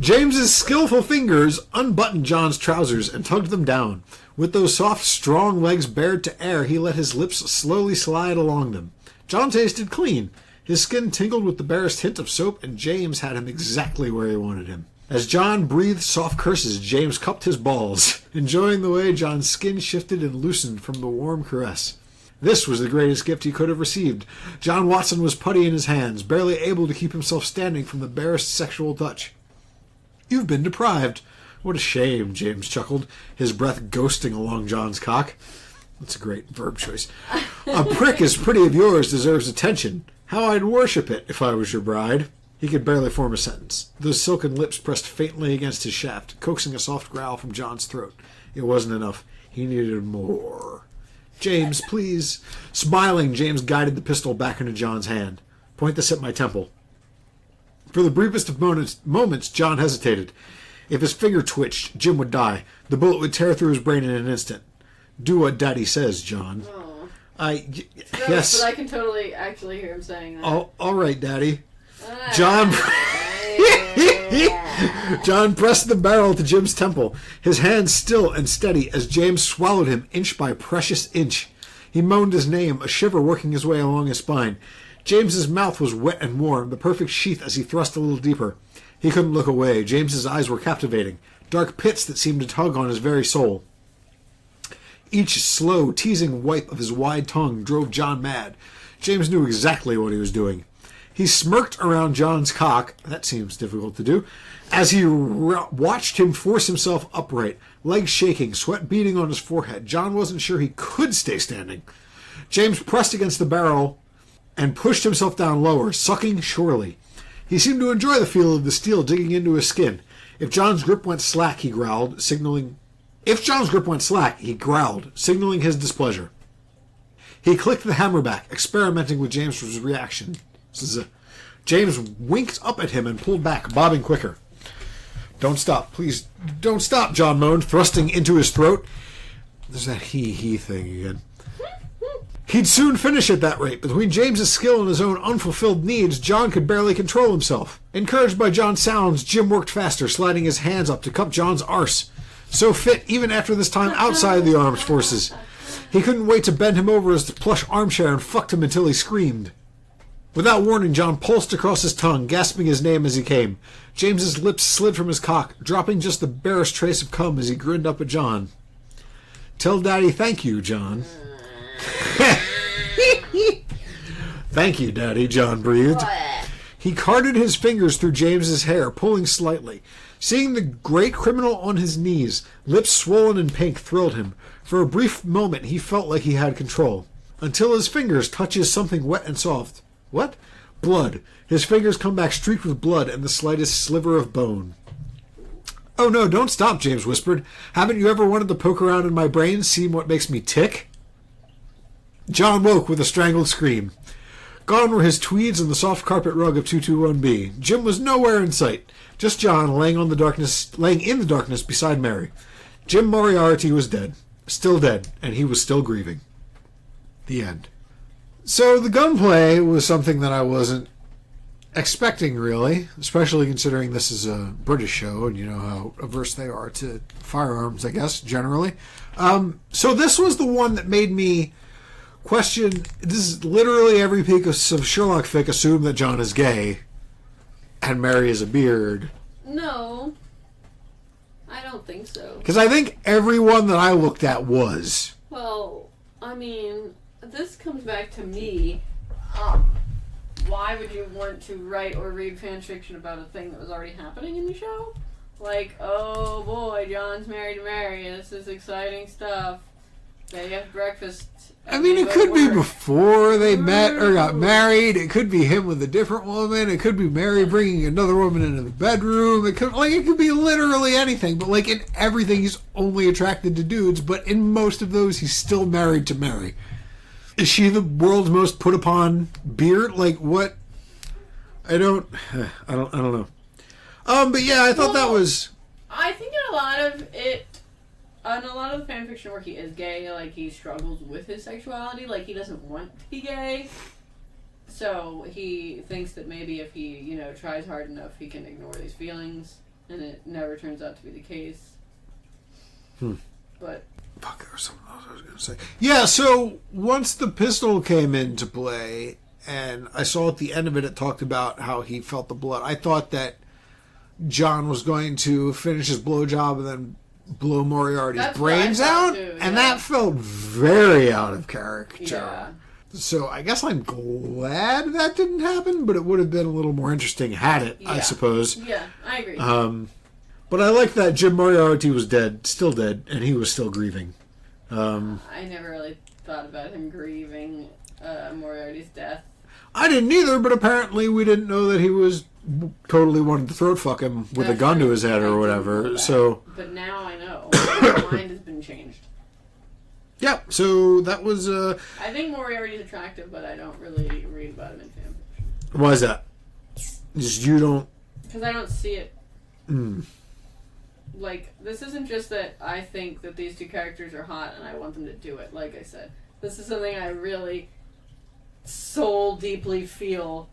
James's skillful fingers unbuttoned John's trousers and tugged them down. With those soft, strong legs bared to air, he let his lips slowly slide along them. John tasted clean. His skin tingled with the barest hint of soap, and James had him exactly where he wanted him. As John breathed soft curses, James cupped his balls, enjoying the way John's skin shifted and loosened from the warm caress. This was the greatest gift he could have received. John Watson was putty in his hands, barely able to keep himself standing from the barest sexual touch. You've been deprived. What a shame, James chuckled, his breath ghosting along John's cock. That's a great verb choice. A prick as pretty as yours deserves attention. How I'd worship it if I was your bride. He could barely form a sentence. Those silken lips pressed faintly against his shaft, coaxing a soft growl from John's throat. It wasn't enough. He needed more. James, please. Smiling, James guided the pistol back into John's hand. Point this at my temple. For the briefest of moments, John hesitated. If his finger twitched, Jim would die. The bullet would tear through his brain in an instant. Do what Daddy says, John. Oh. Yes. But I can totally actually hear him saying that. All right, Daddy. John John pressed the barrel to Jim's temple, his hand still and steady as James swallowed him inch by precious inch. He moaned his name, a shiver working his way along his spine. James's mouth was wet and warm, the perfect sheath as he thrust a little deeper. He couldn't look away. James's eyes were captivating, dark pits that seemed to tug on his very soul. Each slow, teasing wipe of his wide tongue drove John mad. James knew exactly what he was doing. He smirked around John's cock, that seems difficult to do, as he watched him force himself upright, legs shaking, sweat beading on his forehead. John wasn't sure he could stay standing. James pressed against the barrel and pushed himself down lower, sucking surely. He seemed to enjoy the feel of the steel digging into his skin. If John's grip went slack, he growled, signaling his displeasure. He clicked the hammer back, experimenting with James's reaction. James winked up at him and pulled back, bobbing quicker. Don't stop, please. Don't stop, John moaned, thrusting into his throat. There's that he thing again. He'd soon finish at that rate. Between James's skill and his own unfulfilled needs, John could barely control himself. Encouraged by John's sounds, Jim worked faster, sliding his hands up to cup John's arse. So fit, even after this time outside the armed forces. He couldn't wait to bend him over his plush armchair and fucked him until he screamed. Without warning, John pulsed across his tongue, gasping his name as he came. James's lips slid from his cock, dropping just the barest trace of cum as he grinned up at John. Tell Daddy thank you, John. Thank you, Daddy, John breathed. He carted his fingers through James's hair, pulling slightly. Seeing the great criminal on his knees, lips swollen and pink, thrilled him. For a brief moment, he felt like he had control. Until his fingers touches something wet and soft. What? Blood. His fingers come back streaked with blood and the slightest sliver of bone. Oh no, don't stop, James whispered. Haven't you ever wanted to poke around in my brain, see what makes me tick? John woke with a strangled scream. Gone were his tweeds and the soft carpet rug of 221B. Jim was nowhere in sight. Just John laying in the darkness beside Mary. Jim Moriarty was dead. Still dead, and he was still grieving. The end. So the gunplay was something that I wasn't expecting, really, especially considering this is a British show, and you know how averse they are to firearms, I guess, generally. So this was the one that made me question. This is literally every piece of Sherlock fic assume that John is gay and Mary is a beard. No, I don't think so. Because I think every one that I looked at was. Well, I mean, this comes back to me. Why would you want to write or read fan fiction about a thing that was already happening in the show? Like, oh boy, John's married to Mary, and this is exciting stuff. They have breakfast. I mean, it could be before they met or got married. It could be him with a different woman. It could be Mary bringing another woman into the bedroom. It could be literally anything. But like in everything, he's only attracted to dudes. But in most of those, he's still married to Mary. Is she the world's most put upon beard? Like what? I don't know. But yeah, I thought that was. I think in a lot of it. In a lot of the fanfiction work, he is gay. Like, he struggles with his sexuality. Like, he doesn't want to be gay. So he thinks that maybe if he, you know, tries hard enough, he can ignore these feelings, and it never turns out to be the case. But fuck, there was something else I was going to say. Yeah, so once the pistol came into play, and I saw at the end of it, it talked about how he felt the blood. I thought that John was going to finish his blowjob and then blow Moriarty's brains out, too, and that felt very out of character. yeah. So I guess I'm glad that didn't happen, but it would have been a little more interesting had it, I suppose. Yeah, I agree. But I like that Jim Moriarty was dead, still dead, and he was still grieving. I never really thought about him grieving Moriarty's death. I didn't either, but apparently we didn't know that he was totally wanted to throat fuck him with a gun to his head or whatever. So, but now I know. My mind has been changed. Yeah, so that was... I think Moriarty's attractive, but I don't really read about him in fanfiction. Why is that? Just you don't... Because I don't see it. Like, this isn't just that I think that these two characters are hot and I want them to do it, like I said. This is something I really soul deeply feel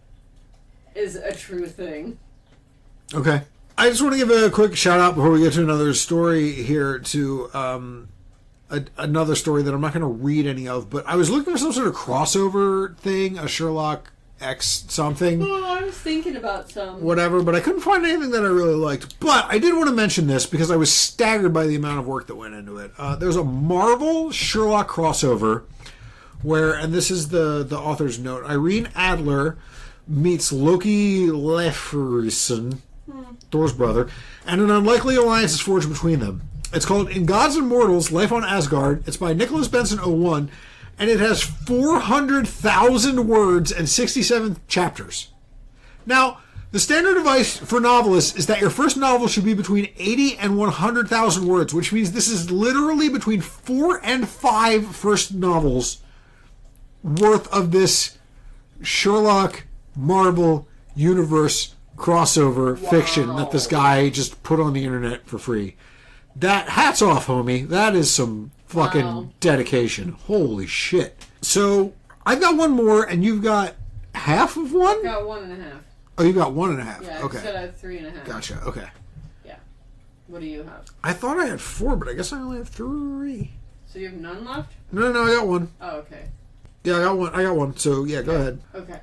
is a true thing. Okay. I just want to give a quick shout out before we get to another story here to... another story that I'm not going to read any of, but I was looking for some sort of crossover thing, a Sherlock X something. Oh, I was thinking about some. Whatever, but I couldn't find anything that I really liked. But I did want to mention this because I was staggered by the amount of work that went into it. There's a Marvel Sherlock crossover where, and this is the author's note, Irene Adler meets Loki Lefferson, Thor's brother, and an unlikely alliance is forged between them. It's called In Gods and Mortals, Life on Asgard. It's by Nicholas Benson 01, and it has 400,000 words and 67 chapters. Now, the standard advice for novelists is that your first novel should be between 80 and 100,000 words, which means this is literally between 4 and 5 first novels worth of this Sherlock Marvel universe crossover fiction that this guy just put on the internet for free. That, hats off, homie. That is some fucking dedication. Holy shit. So, I've got one more, and you've got half of one? I've got 1.5. Oh, you got 1.5. Yeah, okay. I said I have 3.5. Gotcha, okay. Yeah. What do you have? I thought I had 4, but I guess I only have 3. So you have none left? No, I got 1. Oh, okay. Yeah, I got 1, so yeah, go ahead. Okay.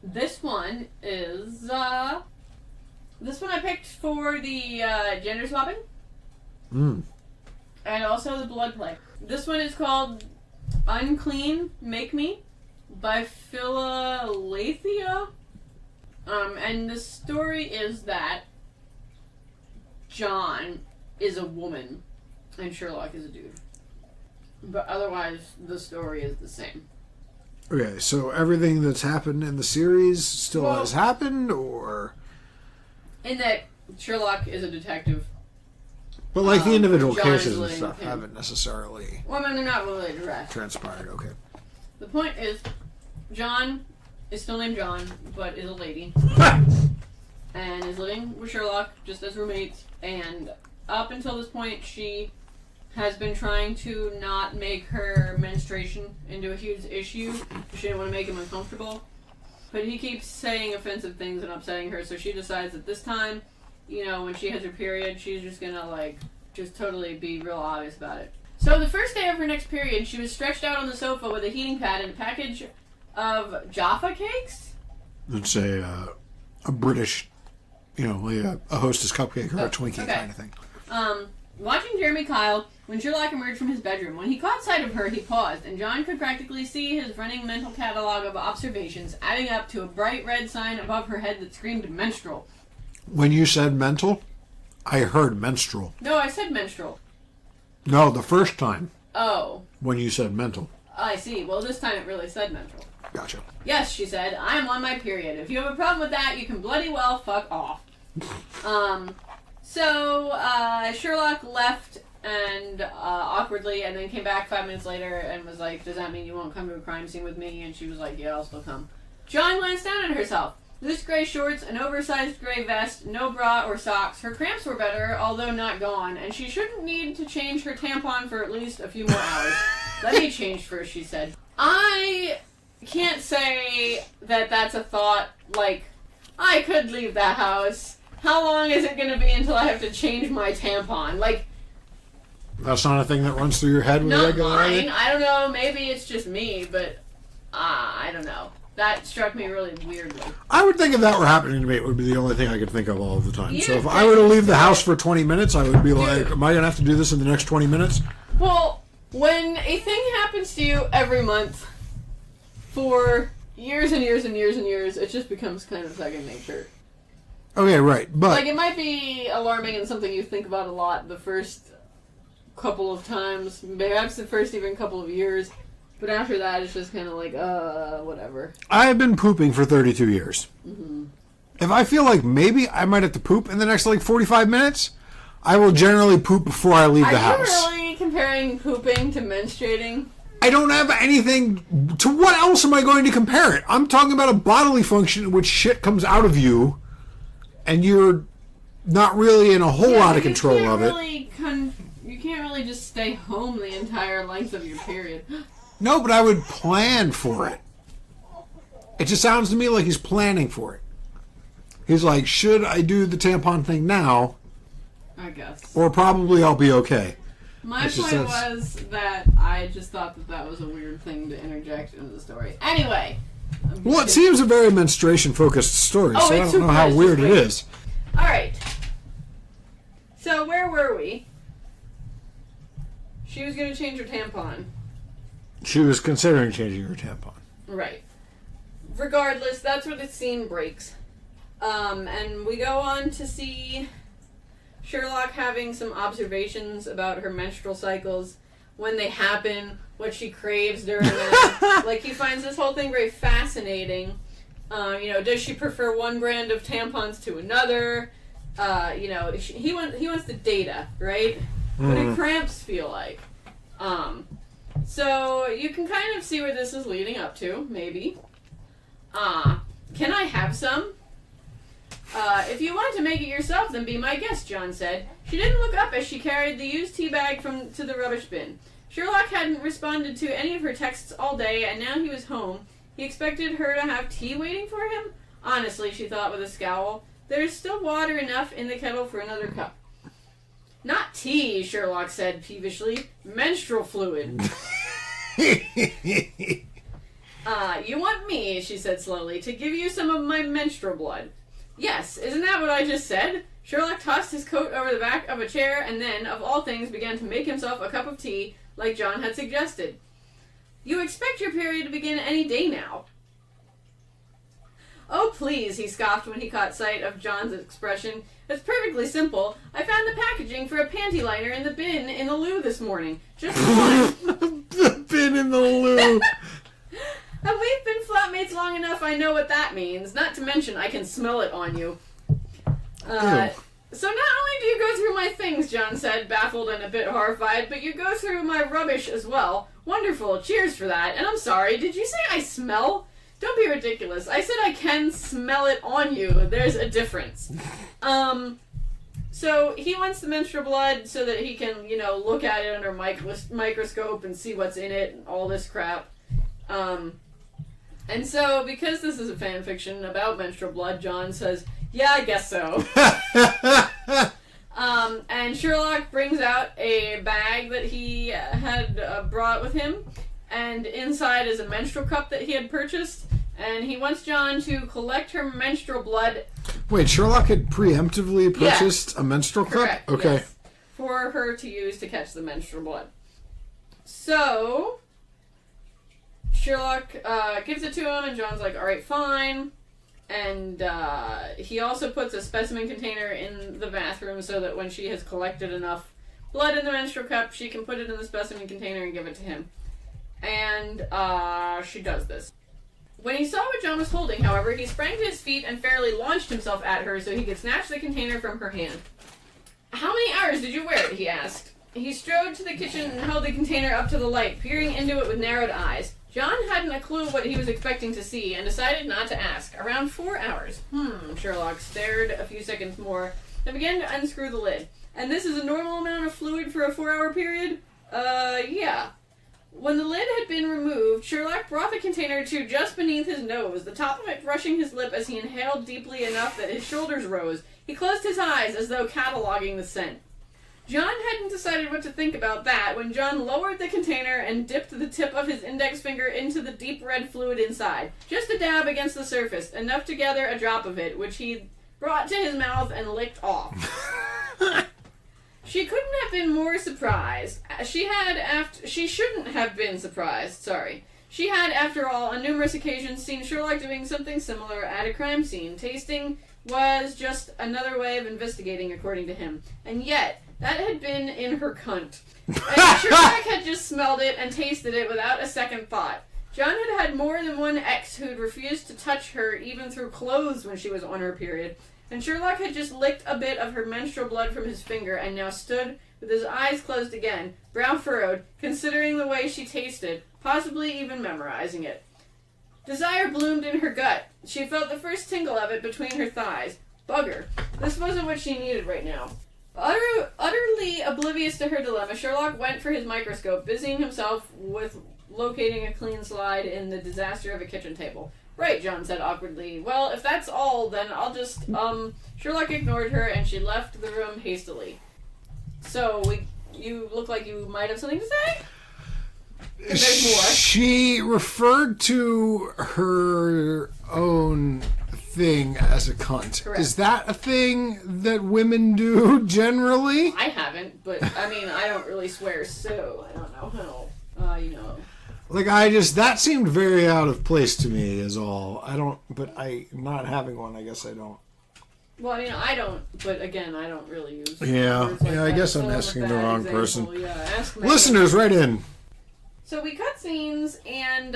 This one is, this one I picked for the, gender swapping. And also the blood play. This one is called Unclean Make Me by Philaletha. And the story is that John is a woman and Sherlock is a dude. But otherwise, the story is the same. Okay, so everything that's happened in the series still has happened, or? In that Sherlock is a detective. But like the individual John cases and stuff haven't necessarily Well, I mean, they're not really addressed. transpired, okay. The point is, John is still named John, but is a lady. And is living with Sherlock, just as roommates. And up until this point, she has been trying to not make her menstruation into a huge issue. She didn't want to make him uncomfortable. But he keeps saying offensive things and upsetting her, so she decides that this time, you know, when she has her period, she's just gonna, like, just totally be real obvious about it. So the first day of her next period, she was stretched out on the sofa with a heating pad and a package of Jaffa cakes? It's a British, you know, like a Hostess cupcake or a Twinkie kind of thing. Watching Jeremy Kyle, when Sherlock emerged from his bedroom, when he caught sight of her, he paused, and John could practically see his running mental catalog of observations adding up to a bright red sign above her head that screamed menstrual. When you said mental, I heard menstrual. No, I said menstrual. No, the first time. Oh. When you said mental. I see. Well, this time it really said menstrual. Gotcha. Yes, she said, I am on my period. If you have a problem with that, you can bloody well fuck off. So Sherlock left and awkwardly, and then came back 5 minutes later and was like, does that mean you won't come to a crime scene with me? And she was like, yeah, I'll still come. John glanced down at herself. Loose gray shorts, an oversized gray vest, no bra or socks. Her cramps were better, although not gone, and she shouldn't need to change her tampon for at least a few more hours. Let me change first, she said. I can't say that that's a thought, like, I could leave the house. How long is it going to be until I have to change my tampon? Like, that's not a thing that runs through your head with not regularity? mine. I don't know. Maybe it's just me, but I don't know. That struck me really weirdly. I would think if that were happening to me, it would be the only thing I could think of all the time. Yeah, so if I were to leave the house for 20 minutes, I would be like, am I going to have to do this in the next 20 minutes? Well, when a thing happens to you every month for years and years and years and years, it just becomes kind of second nature. Okay, right. But Like, it might be alarming and something you think about a lot the first couple of times, perhaps the first even couple of years, but after that it's just kind of like, whatever. I have been pooping for 32 years. Mm-hmm. If I feel like maybe I might have to poop in the next, 45 minutes, I will generally poop before I leave the house. Are you really comparing pooping to menstruating? I don't have anything... To what else am I going to compare it? I'm talking about a bodily function in which shit comes out of you, and you're not really in a whole lot of control of it. You can't really just stay home the entire length of your period. No, but I would plan for it. It just sounds to me like he's planning for it. He's like, should I do the tampon thing now? I guess. Or probably I'll be okay. My point was that I just thought that was a weird thing to interject into the story. Anyway. Well, it seems a very menstruation-focused story, so I don't know how weird it is. Alright. So, where were we? She was going to change her tampon. She was considering changing her tampon. Right. Regardless, that's where the scene breaks. And we go on to see Sherlock having some observations about her menstrual cycles, when they happen, what she craves during them. Like, he finds this whole thing very fascinating. Does she prefer one brand of tampons to another? He wants the data, right? What do cramps feel like? So you can kind of see where this is leading up to, maybe. Can I have some? If you want to make it yourself, then be my guest, John said. She didn't look up as she carried the used tea bag to the rubbish bin. Sherlock hadn't responded to any of her texts all day, and now he was home. He expected her to have tea waiting for him? Honestly, she thought with a scowl, there's still water enough in the kettle for another cup. Not tea, Sherlock said peevishly. Menstrual fluid. You want me, she said slowly, to give you some of my menstrual blood. Yes, isn't that what I just said? Sherlock tossed his coat over the back of a chair and then, of all things, began to make himself a cup of tea, like John had suggested. You expect your period to begin any day now. Oh, please, he scoffed when he caught sight of John's expression. It's perfectly simple. I found the packaging for a panty liner in the bin in the loo this morning. Just one. The bin in the loo. And we've been flatmates long enough I know what that means. Not to mention I can smell it on you. So not only do you go through my things, John said, baffled and a bit horrified, but you go through my rubbish as well. Wonderful. Cheers for that. And I'm sorry, did you say I smell? Don't be ridiculous. I said I can smell it on you. There's a difference. So he wants the menstrual blood so that he can, look at it under microscope and see what's in it and all this crap. And so, because this is a fan fiction about menstrual blood, John says, yeah, I guess so. And Sherlock brings out a bag that he had brought with him, and inside is a menstrual cup that he had purchased, and he wants John to collect her menstrual blood. Wait, Sherlock had preemptively purchased a menstrual Correct, cup? Okay. Yes, for her to use to catch the menstrual blood. So Sherlock gives it to him, and John's like, alright, fine. And he also puts a specimen container in the bathroom so that when she has collected enough blood in the menstrual cup, she can put it in the specimen container and give it to him. And she does this. When he saw what John was holding, however, he sprang to his feet and fairly launched himself at her so he could snatch the container from her hand. How many hours did you wear it? He asked. He strode to the kitchen and held the container up to the light, peering into it with narrowed eyes. John hadn't a clue what he was expecting to see and decided not to ask. Around 4 hours. Sherlock stared a few seconds more and began to unscrew the lid. And this is a normal amount of fluid for a 4-hour period? Yeah. When the lid had been removed, Sherlock brought the container to just beneath his nose, the top of it brushing his lip as he inhaled deeply enough that his shoulders rose. He closed his eyes as though cataloging the scent. John hadn't decided what to think about that when John lowered the container and dipped the tip of his index finger into the deep red fluid inside. Just a dab against the surface, enough to gather a drop of it, which he brought to his mouth and licked off. She couldn't have been more surprised. She shouldn't have been surprised, sorry. She had, after all, on numerous occasions seen Sherlock doing something similar at a crime scene. Tasting was just another way of investigating, according to him. And yet, that had been in her cunt. And Sherlock had just smelled it and tasted it without a second thought. John had had more than one ex who'd refused to touch her even through clothes when she was on her period. And Sherlock had just licked a bit of her menstrual blood from his finger and now stood with his eyes closed again, brow furrowed, considering the way she tasted, possibly even memorizing it. Desire bloomed in her gut. She felt the first tingle of it between her thighs. Bugger. This wasn't what she needed right now. Utterly oblivious to her dilemma, Sherlock went for his microscope, busying himself with locating a clean slide in the disaster of a kitchen table. Right, John said awkwardly. Well, if that's all, then I'll just, Sherlock ignored her and she left the room hastily. So, you look like you might have something to say? There's more. She referred to her own thing as a cunt. Correct. Is that a thing that women do generally? I haven't, but, I mean, I don't really swear, so I don't know how, Like, that seemed very out of place to me is all. Not having one, I guess I don't. Well, I mean, I don't, but again, I don't really use Yeah, words like I that. guess I'm So asking with the that wrong example, person. Yeah, ask me. Listeners, write in. So we cut scenes, and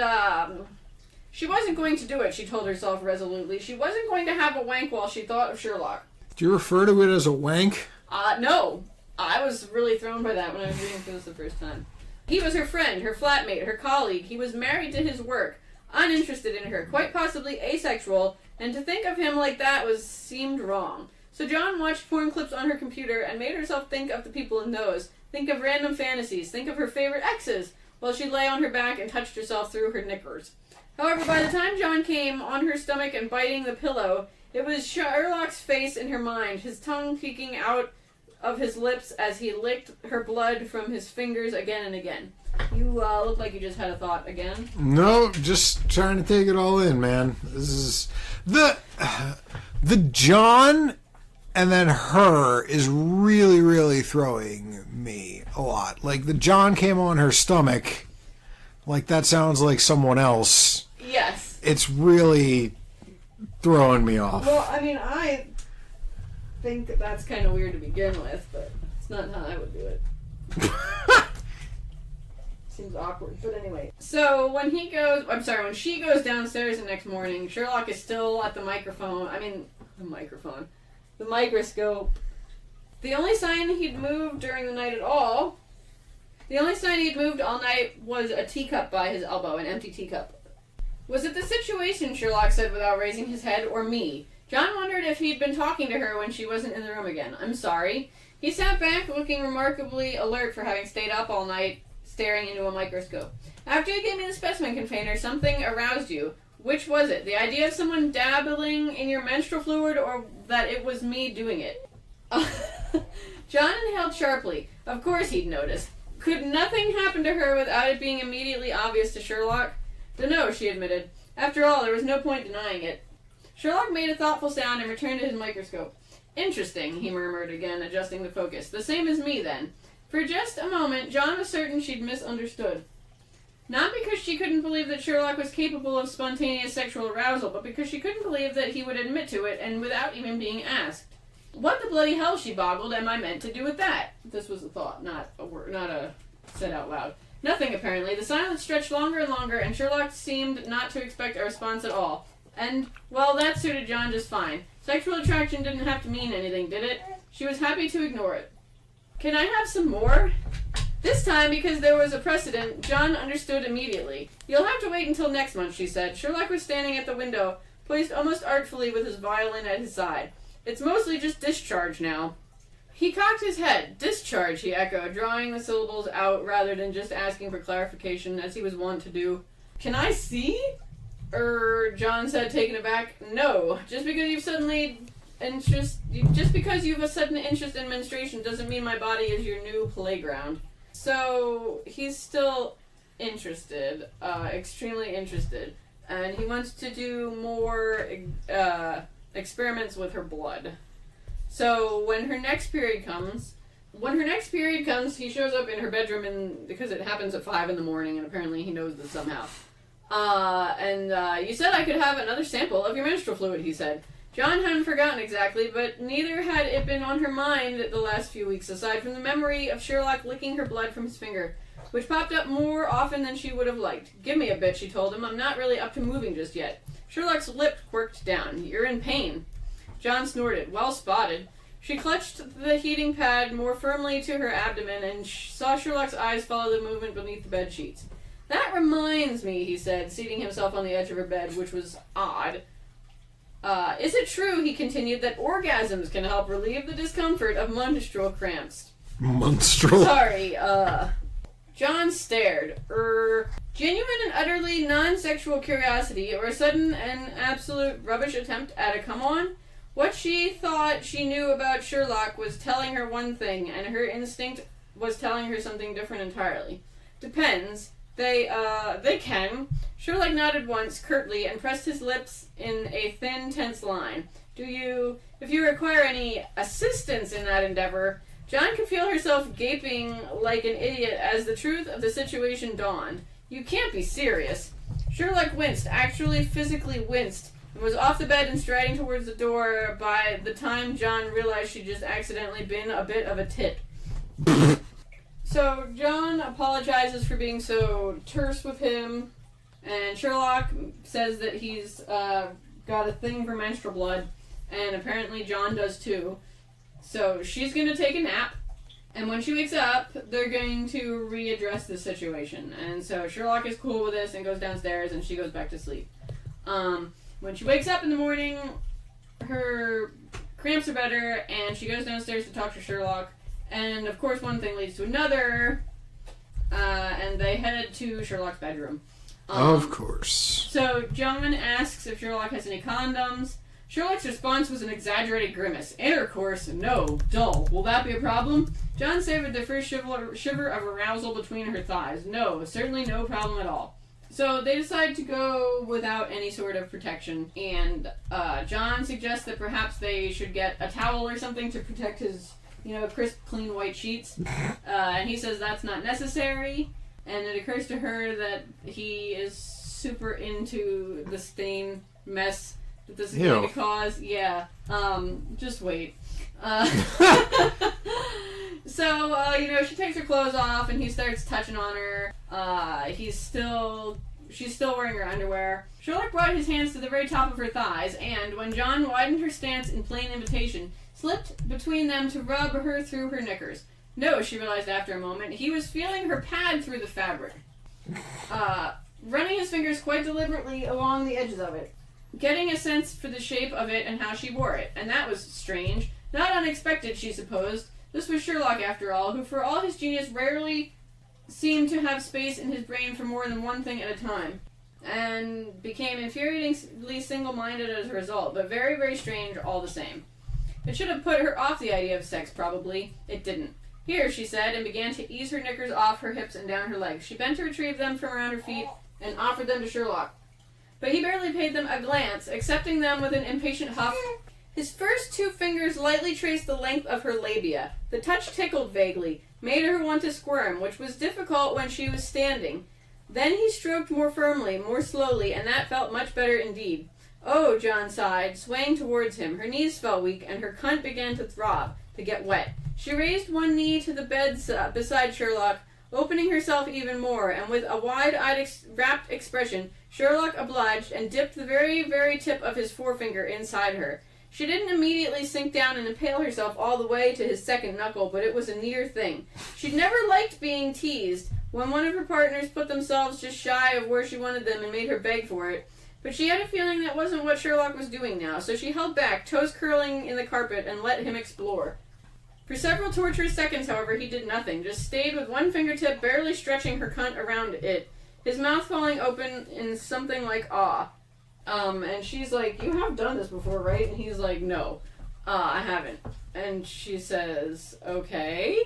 she wasn't going to do it, she told herself resolutely. She wasn't going to have a wank while she thought of Sherlock. Do you refer to it as a wank? No. I was really thrown by that when I was reading through this the first time. He was her friend, her flatmate, her colleague. He was married to his work, uninterested in her, quite possibly asexual, and to think of him like that seemed wrong. So John watched porn clips on her computer and made herself think of the people in those, think of random fantasies, think of her favorite exes, while she lay on her back and touched herself through her knickers. However, by the time John came, on her stomach and biting the pillow, it was Sherlock's face in her mind, his tongue peeking out of his lips as he licked her blood from his fingers again and again. You look like you just had a thought again. No, just trying to take it all in, man. This is the John and then her is really, really throwing me a lot. Like the John came on her stomach, like that sounds like someone else. Yes. It's really throwing me off. Well, I mean, I think that's kind of weird to begin with, but it's not how I would do it. Seems awkward, but anyway. So when she goes downstairs the next morning, Sherlock is still at the microscope. The only sign he'd moved all night was a teacup by his elbow, an empty teacup. Was it the situation, Sherlock said without raising his head, or me? John wondered if he'd been talking to her when she wasn't in the room again. I'm sorry. He sat back, looking remarkably alert for having stayed up all night, staring into a microscope. After you gave me the specimen container, something aroused you. Which was it? The idea of someone dabbling in your menstrual fluid, or that it was me doing it? John inhaled sharply. Of course he'd noticed. Could nothing happen to her without it being immediately obvious to Sherlock? Dunno, she admitted. After all, there was no point denying it. Sherlock made a thoughtful sound and returned to his microscope. Interesting, he murmured again, adjusting the focus. The same as me, then. For just a moment, John was certain she'd misunderstood. Not because she couldn't believe that Sherlock was capable of spontaneous sexual arousal, but because she couldn't believe that he would admit to it, and without even being asked. What the bloody hell, she boggled, am I meant to do with that? This was a thought, not a word, not a said out loud. Nothing, apparently. The silence stretched longer and longer, and Sherlock seemed not to expect a response at all. And, well, that suited John just fine. Sexual attraction didn't have to mean anything, did it? She was happy to ignore it. Can I have some more? This time, because there was a precedent, John understood immediately. You'll have to wait until next month, she said. Sherlock was standing at the window, poised almost artfully with his violin at his side. It's mostly just discharge now. He cocked his head. Discharge, he echoed, drawing the syllables out rather than just asking for clarification, as he was wont to do. Can I see? John said, taken aback. No, just because you've a sudden interest in menstruation doesn't mean my body is your new playground. So, he's still interested, extremely interested, and he wants to do more, experiments with her blood. So, when her next period comes, he shows up in her bedroom, because it happens at 5 in the morning, and apparently he knows this somehow. You said I could have another sample of your menstrual fluid, he said. John hadn't forgotten exactly, but neither had it been on her mind the last few weeks, aside from the memory of Sherlock licking her blood from his finger, which popped up more often than she would have liked. Give me a bit, she told him. I'm not really up to moving just yet. Sherlock's lip quirked down. You're in pain. John snorted. Well spotted. She clutched the heating pad more firmly to her abdomen and saw Sherlock's eyes follow the movement beneath the bed sheets. That reminds me, he said, seating himself on the edge of her bed, which was odd. Is it true, he continued, that orgasms can help relieve the discomfort of menstrual cramps? Menstrual? Sorry, John stared. Genuine and utterly non-sexual curiosity, or a sudden and absolute rubbish attempt at a come-on? What she thought she knew about Sherlock was telling her one thing, and her instinct was telling her something different entirely. Depends. They can. Sherlock nodded once, curtly, and pressed his lips in a thin, tense line. If you require any assistance in that endeavor... John could feel herself gaping like an idiot as the truth of the situation dawned. You can't be serious. Sherlock winced, actually physically winced, and was off the bed and striding towards the door by the time John realized she'd just accidentally been a bit of a tit. So John apologizes for being so terse with him, and Sherlock says that he's got a thing for menstrual blood, and apparently John does too. So she's going to take a nap, and when she wakes up, they're going to readdress the situation. And so Sherlock is cool with this and goes downstairs, and she goes back to sleep. When she wakes up in the morning, her cramps are better, and she goes downstairs to talk to Sherlock. And of course, one thing leads to another, and they head to Sherlock's bedroom. Of course. So John asks if Sherlock has any condoms. Sherlock's response was an exaggerated grimace. Intercourse? No. Dull. Will that be a problem? John savored the first shiver of arousal between her thighs. No, certainly no problem at all. So they decide to go without any sort of protection, and John suggests that perhaps they should get a towel or something to protect his, crisp, clean white sheets. And he says that's not necessary, and it occurs to her that he is super into the stain mess that this is going to cause. Yeah. Just wait. So, she takes her clothes off and he starts touching on her. She's still wearing her underwear. Sherlock brought his hands to the very top of her thighs and, when John widened her stance in plain invitation, slipped between them to rub her through her knickers. No, she realized after a moment, he was feeling her pad through the fabric. Running his fingers quite deliberately along the edges of it, getting a sense for the shape of it and how she wore it. And that was strange. Not unexpected, she supposed. This was Sherlock, after all, who, for all his genius, rarely seemed to have space in his brain for more than one thing at a time, and became infuriatingly single-minded as a result, but very, very strange all the same. It should have put her off the idea of sex, probably. It didn't. Here, she said, and began to ease her knickers off her hips and down her legs. She bent to retrieve them from around her feet and offered them to Sherlock. But he barely paid them a glance, accepting them with an impatient huff. His first two fingers lightly traced the length of her labia. The touch tickled vaguely, made her want to squirm, which was difficult when she was standing. Then he stroked more firmly, more slowly, and that felt much better indeed. Oh, John sighed, swaying towards him. Her knees felt weak, and her cunt began to throb, to get wet. She raised one knee to the bed beside Sherlock, opening herself even more, and with a wide-eyed, rapt expression, Sherlock obliged and dipped the very, very tip of his forefinger inside her. She didn't immediately sink down and impale herself all the way to his second knuckle, but it was a near thing. She'd never liked being teased when one of her partners put themselves just shy of where she wanted them and made her beg for it. But she had a feeling that wasn't what Sherlock was doing now, so she held back, toes curling in the carpet, and let him explore. For several torturous seconds, however, he did nothing, just stayed with one fingertip barely stretching her cunt around it, his mouth falling open in something like awe. And she's like, you have done this before, right? And he's like, no, I haven't. And she says, okay.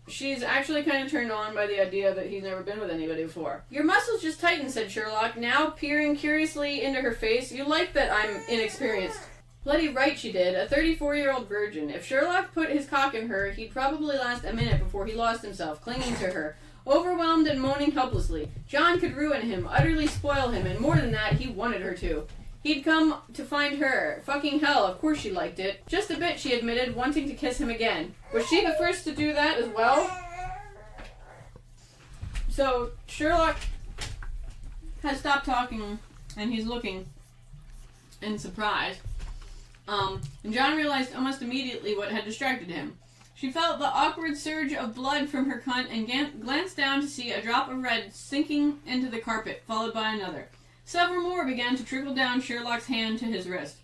She's actually kind of turned on by the idea that he's never been with anybody before. Your muscles just tightened, said Sherlock, now peering curiously into her face. You like that I'm inexperienced. Bloody right she did, a 34-year-old virgin. If Sherlock put his cock in her, he'd probably last a minute before he lost himself, clinging to her, overwhelmed and moaning helplessly. John could ruin him, utterly spoil him, and more than that, he wanted her to. He'd come to find her. Fucking hell, of course she liked it. Just a bit, she admitted, wanting to kiss him again. Was she the first to do that as well? So, Sherlock has stopped talking, and he's looking in surprise. And John realized almost immediately what had distracted him. She felt the awkward surge of blood from her cunt and glanced down to see a drop of red sinking into the carpet, followed by another. Several more began to trickle down Sherlock's hand to his wrist.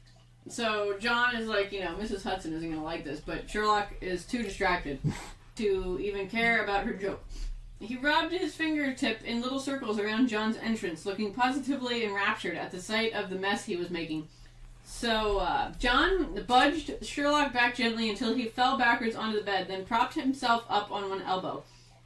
So John is like, Mrs. Hudson isn't going to like this, but Sherlock is too distracted to even care about her joke. He rubbed his fingertip in little circles around John's entrance, looking positively enraptured at the sight of the mess he was making. So, John budged Sherlock back gently until he fell backwards onto the bed, then propped himself up on one elbow.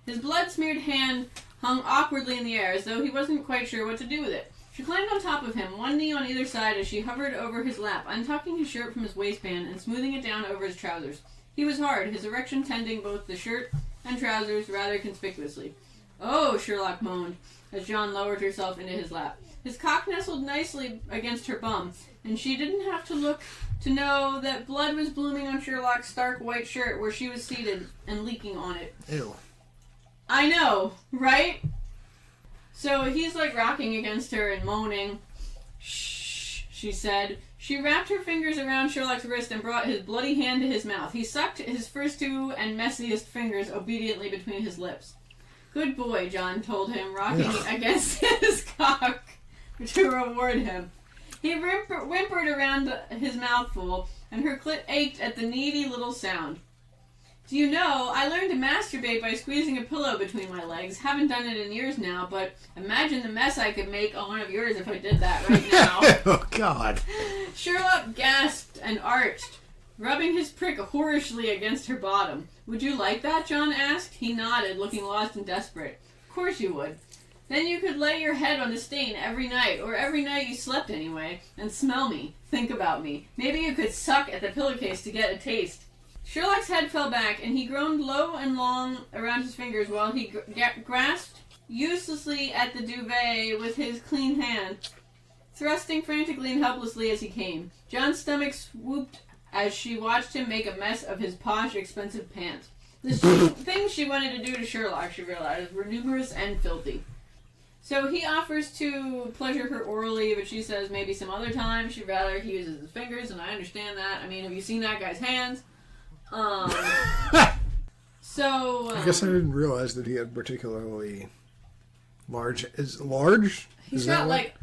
His blood-smeared hand hung awkwardly in the air, as though he wasn't quite sure what to do with it. She climbed on top of him, one knee on either side as she hovered over his lap, untucking his shirt from his waistband and smoothing it down over his trousers. He was hard, his erection tending both the shirt and trousers rather conspicuously. Oh, Sherlock moaned, as John lowered herself into his lap. His cock nestled nicely against her bum, and she didn't have to look to know that blood was blooming on Sherlock's stark white shirt where she was seated and leaking on it. Ew. I know, right? So he's like rocking against her and moaning. Shh, she said. She wrapped her fingers around Sherlock's wrist and brought his bloody hand to his mouth. He sucked his first two and messiest fingers obediently between his lips. Good boy, John told him, rocking against his cock to reward him. He whimpered around his mouthful, and her clit ached at the needy little sound. Do you know, I learned to masturbate by squeezing a pillow between my legs. Haven't done it in years now, but imagine the mess I could make on one of yours if I did that right now. Oh, God. Sherlock gasped and arched, rubbing his prick whorishly against her bottom. Would you like that, John asked. He nodded, looking lost and desperate. Of course you would. Then you could lay your head on the stain every night, or every night you slept anyway, and smell me, think about me. Maybe you could suck at the pillowcase to get a taste. Sherlock's head fell back, and he groaned low and long around his fingers while he grasped uselessly at the duvet with his clean hand, thrusting frantically and helplessly as he came. John's stomach swooped as she watched him make a mess of his posh, expensive pants. The things she wanted to do to Sherlock, she realized, were numerous and filthy. So he offers to pleasure her orally, but she says maybe some other time. She'd rather he uses his fingers, and I understand that. I mean, have you seen that guy's hands? So... I guess I didn't realize that he had particularly large... Is large? He's got, like,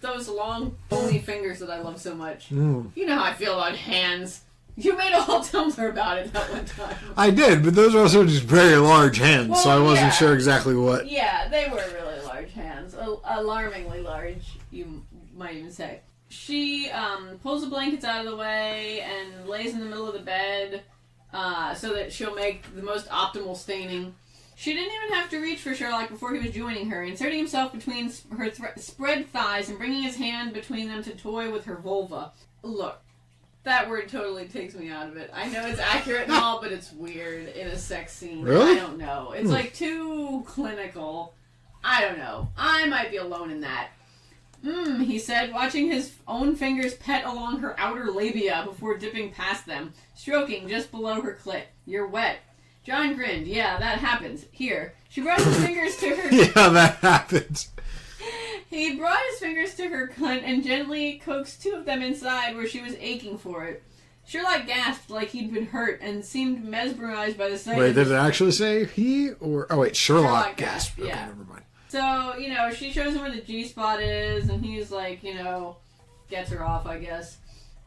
those long, bony fingers that I love so much. You know how I feel about hands. You made a whole Tumblr about it that one time. I did, but those are also just very large hands, so I wasn't sure exactly what... Yeah, they were really large hands. Alarmingly large, you might even say. She pulls the blankets out of the way and lays in the middle of the bed so that she'll make the most optimal staining. She didn't even have to reach for Sherlock before he was joining her, inserting himself between her spread thighs and bringing his hand between them to toy with her vulva. Look, that word totally takes me out of it. I know it's accurate and all, but it's weird in a sex scene. Really? I don't know. It's like too clinical. I don't know. I might be alone in that. He said, watching his own fingers pet along her outer labia before dipping past them, stroking just below her clit. You're wet. John grinned. Yeah, that happens. Here. She brought his fingers to her... Yeah, that happens. He brought his fingers to her cunt and gently coaxed two of them inside where she was aching for it. Sherlock gasped like he'd been hurt and seemed mesmerized by the sight. Wait, did it actually say he or... Oh, wait, Sherlock gasped. Okay, yeah. never mind. So, she shows him where the G-spot is, and he's like, gets her off, I guess.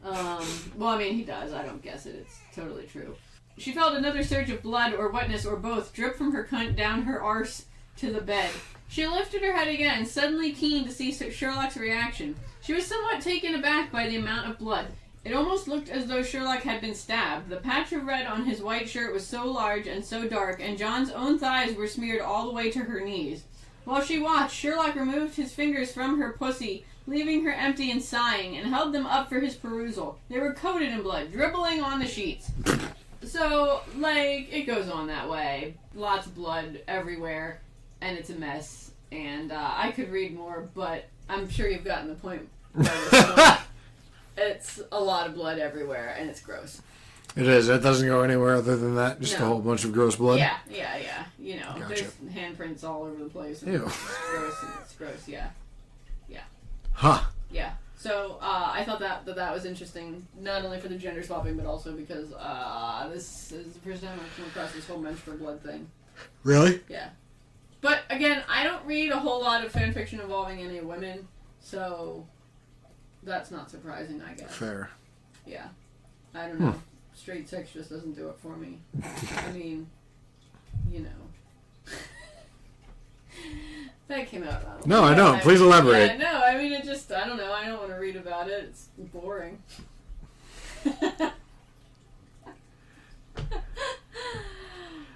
Well, I mean, he does. I don't guess it. It's totally true. she felt another surge of blood or wetness or both drip from her cunt down her arse to the bed. She lifted her head again, suddenly keen to see Sherlock's reaction. She was somewhat taken aback by the amount of blood. It almost looked as though Sherlock had been stabbed. The patch of red on his white shirt was so large and so dark, and John's own thighs were smeared all the way to her knees. While she watched, Sherlock removed his fingers from her pussy, leaving her empty and sighing, and held them up for his perusal. They were coated in blood, dribbling on the sheets. So, like, it goes on that way. Lots of blood everywhere, and it's a mess. And I could read more, but I'm sure you've gotten the point by this point. It's a lot of blood everywhere, and it's gross. It is. It doesn't go anywhere other than that. Just a whole bunch of gross blood. Yeah. You know, Gotcha. There's handprints all over the place. And Ew. It's gross. Yeah. Huh. Yeah. So I thought that was interesting, not only for the gender swapping, but also because this is the first time I've come across this whole menstrual blood thing. Really? Yeah. But again, I don't read a whole lot of fan fiction involving any women, so that's not surprising, I guess. Fair. Yeah. I don't know. Straight sex just doesn't do it for me. I mean, you know. That came out. No, I don't. Please elaborate. Yeah, no, I mean, it just, I don't know. I don't want to read about it. It's boring.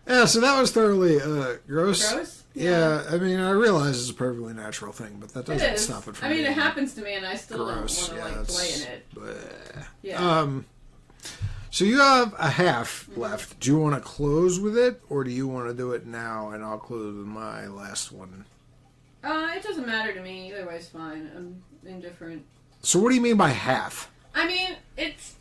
Yeah, so that was thoroughly gross. Gross? Yeah, I mean, I realize it's a perfectly natural thing, but that doesn't stop it from I mean, being it happens to me, and I still gross. don't want to play in it. Bleh. Yeah. So you have a half left. Do you want to close with it, or do you want to do it now, and I'll close with my last one? It doesn't matter to me. Either way's fine. I'm indifferent. So what do you mean by half? I mean, it's...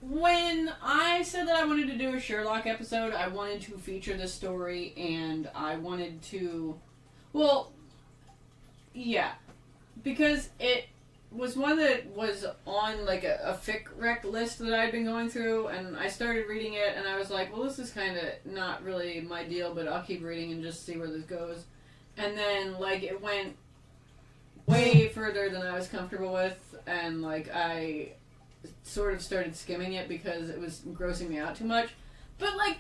When I said that I wanted to do a Sherlock episode, I wanted to feature this story, and I wanted to... Well, yeah. Because it was one that was on, like, a fic rec list that I'd been going through, and I started reading it, and I was like, well, this is kind of not really my deal, but I'll keep reading and just see where this goes. And then, like, it went way further than I was comfortable with, and, like, I sort of started skimming it because it was grossing me out too much. But, like,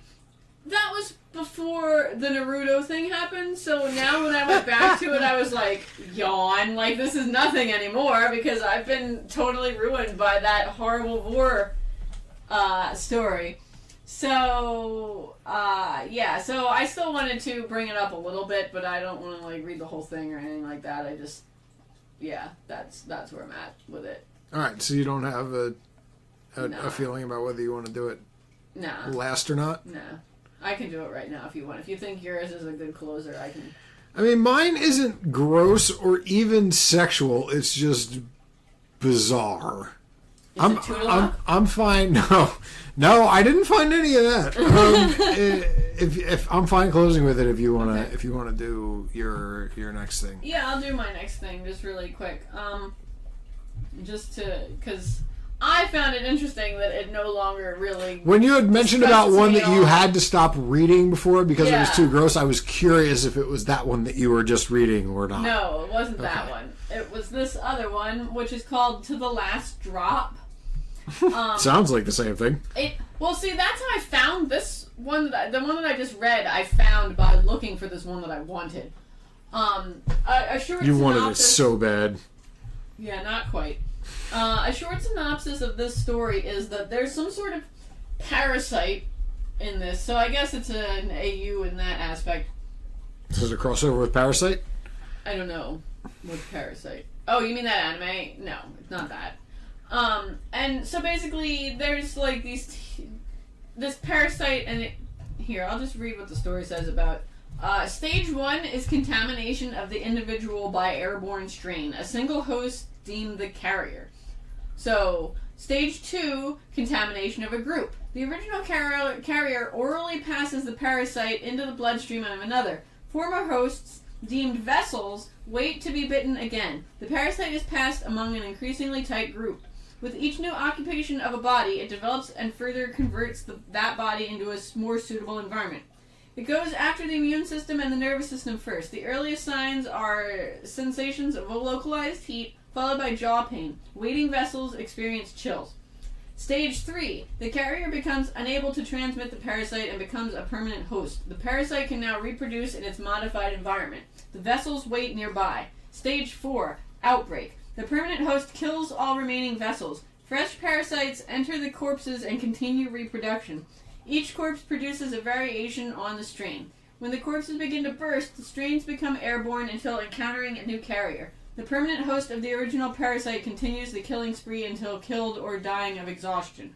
that was before the Naruto thing happened, so now when I went back to it, I was like, yawn, like, this is nothing anymore, because I've been totally ruined by that horrible war story. So, yeah, so I still wanted to bring it up a little bit, but I don't want to, like, read the whole thing or anything like that. I just, yeah, that's where I'm at with it. Alright, so you don't have a feeling about whether you want to do it last or not? No. I can do it right now if you want. If you think yours is a good closer, I can. I mean, mine isn't gross or even sexual. It's just bizarre. I'm fine. No, I didn't find any of that. If I'm fine closing with it, if you wanna do your next thing. Yeah, I'll do my next thing just really quick. Because I found it interesting that it no longer really... When you had mentioned about one that you had to stop reading before because it was too gross, I was curious if it was that one that you were just reading or not. No, it wasn't that one. It was this other one, which is called To the Last Drop. Sounds like the same thing. Well, see, that's how I found this one. The one that I just read, I found by looking for this one that I wanted. A short You synopsis, wanted it so bad. Yeah, not quite. A short synopsis of this story is that there's some sort of parasite in this, so I guess it's an AU in that aspect. Does it cross over with Parasite? I don't know. With Parasite. Oh, you mean that anime? No, it's not that. And so basically, there's like this parasite, and here, I'll just read what the story says about. Stage 1 is contamination of the individual by airborne strain, a single host deemed the carrier. So, stage 2, contamination of a group. The original carrier orally passes the parasite into the bloodstream of another. Former hosts, deemed vessels, wait to be bitten again. The parasite is passed among an increasingly tight group. With each new occupation of a body, it develops and further converts that body into a more suitable environment. It goes after the immune system and the nervous system first. The earliest signs are sensations of localized heat, followed by jaw pain. Waiting vessels experience chills. Stage 3. The carrier becomes unable to transmit the parasite and becomes a permanent host. The parasite can now reproduce in its modified environment. The vessels wait nearby. Stage 4. Outbreak. The permanent host kills all remaining vessels. Fresh parasites enter the corpses and continue reproduction. Each corpse produces a variation on the strain. When the corpses begin to burst, the strains become airborne until encountering a new carrier. The permanent host of the original parasite continues the killing spree until killed or dying of exhaustion.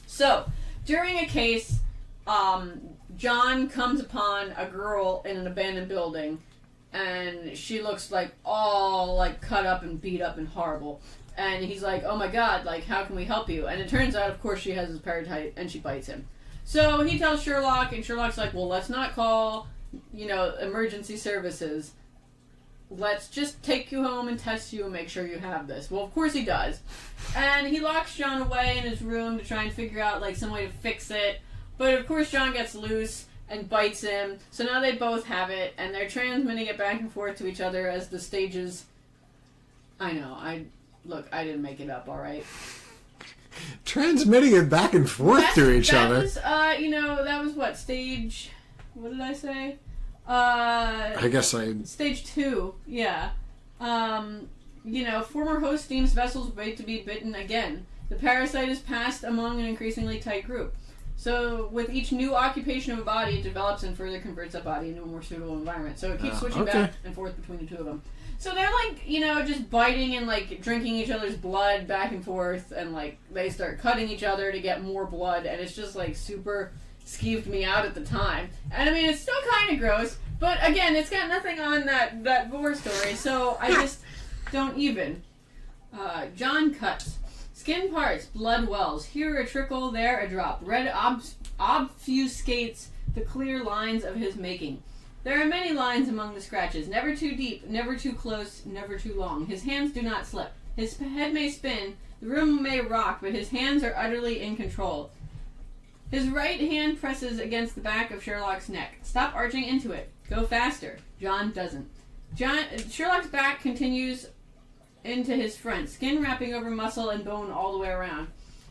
So, during a case, John comes upon a girl in an abandoned building, and she looks like all like cut up and beat up and horrible. And he's like, oh my god, like, how can we help you? And it turns out, of course, she has this parasite, and she bites him. So he tells Sherlock, and Sherlock's like, well, let's not call, emergency services. Let's just take you home and test you and make sure you have this. Well, of course he does. And he locks John away in his room to try and figure out, like, some way to fix it. But, of course, John gets loose and bites him. So now they both have it, and they're transmitting it back and forth to each other as the stages... I know, Look, I didn't make it up, all right? Transmitting it back and forth to each other. That was what, stage... What did I say? Stage 2, yeah. Former host deems vessels wait to be bitten again. The parasite is passed among an increasingly tight group. So, with each new occupation of a body, it develops and further converts that body into a more suitable environment. So it keeps switching back and forth between the two of them. So they're like, just biting and like drinking each other's blood back and forth, and like they start cutting each other to get more blood, and it's just like super skeeved me out at the time. And I mean, it's still kind of gross, but again, it's got nothing on that gore story, so I just don't even. John cuts. Skin parts, blood wells. Here a trickle, there a drop. Red obfuscates the clear lines of his making. There are many lines among the scratches, never too deep, never too close, never too long. His hands do not slip. His head may spin, the room may rock, but his hands are utterly in control. His right hand presses against the back of Sherlock's neck. Stop arching into it. Go faster. John doesn't. Sherlock's back continues into his front, skin wrapping over muscle and bone all the way around.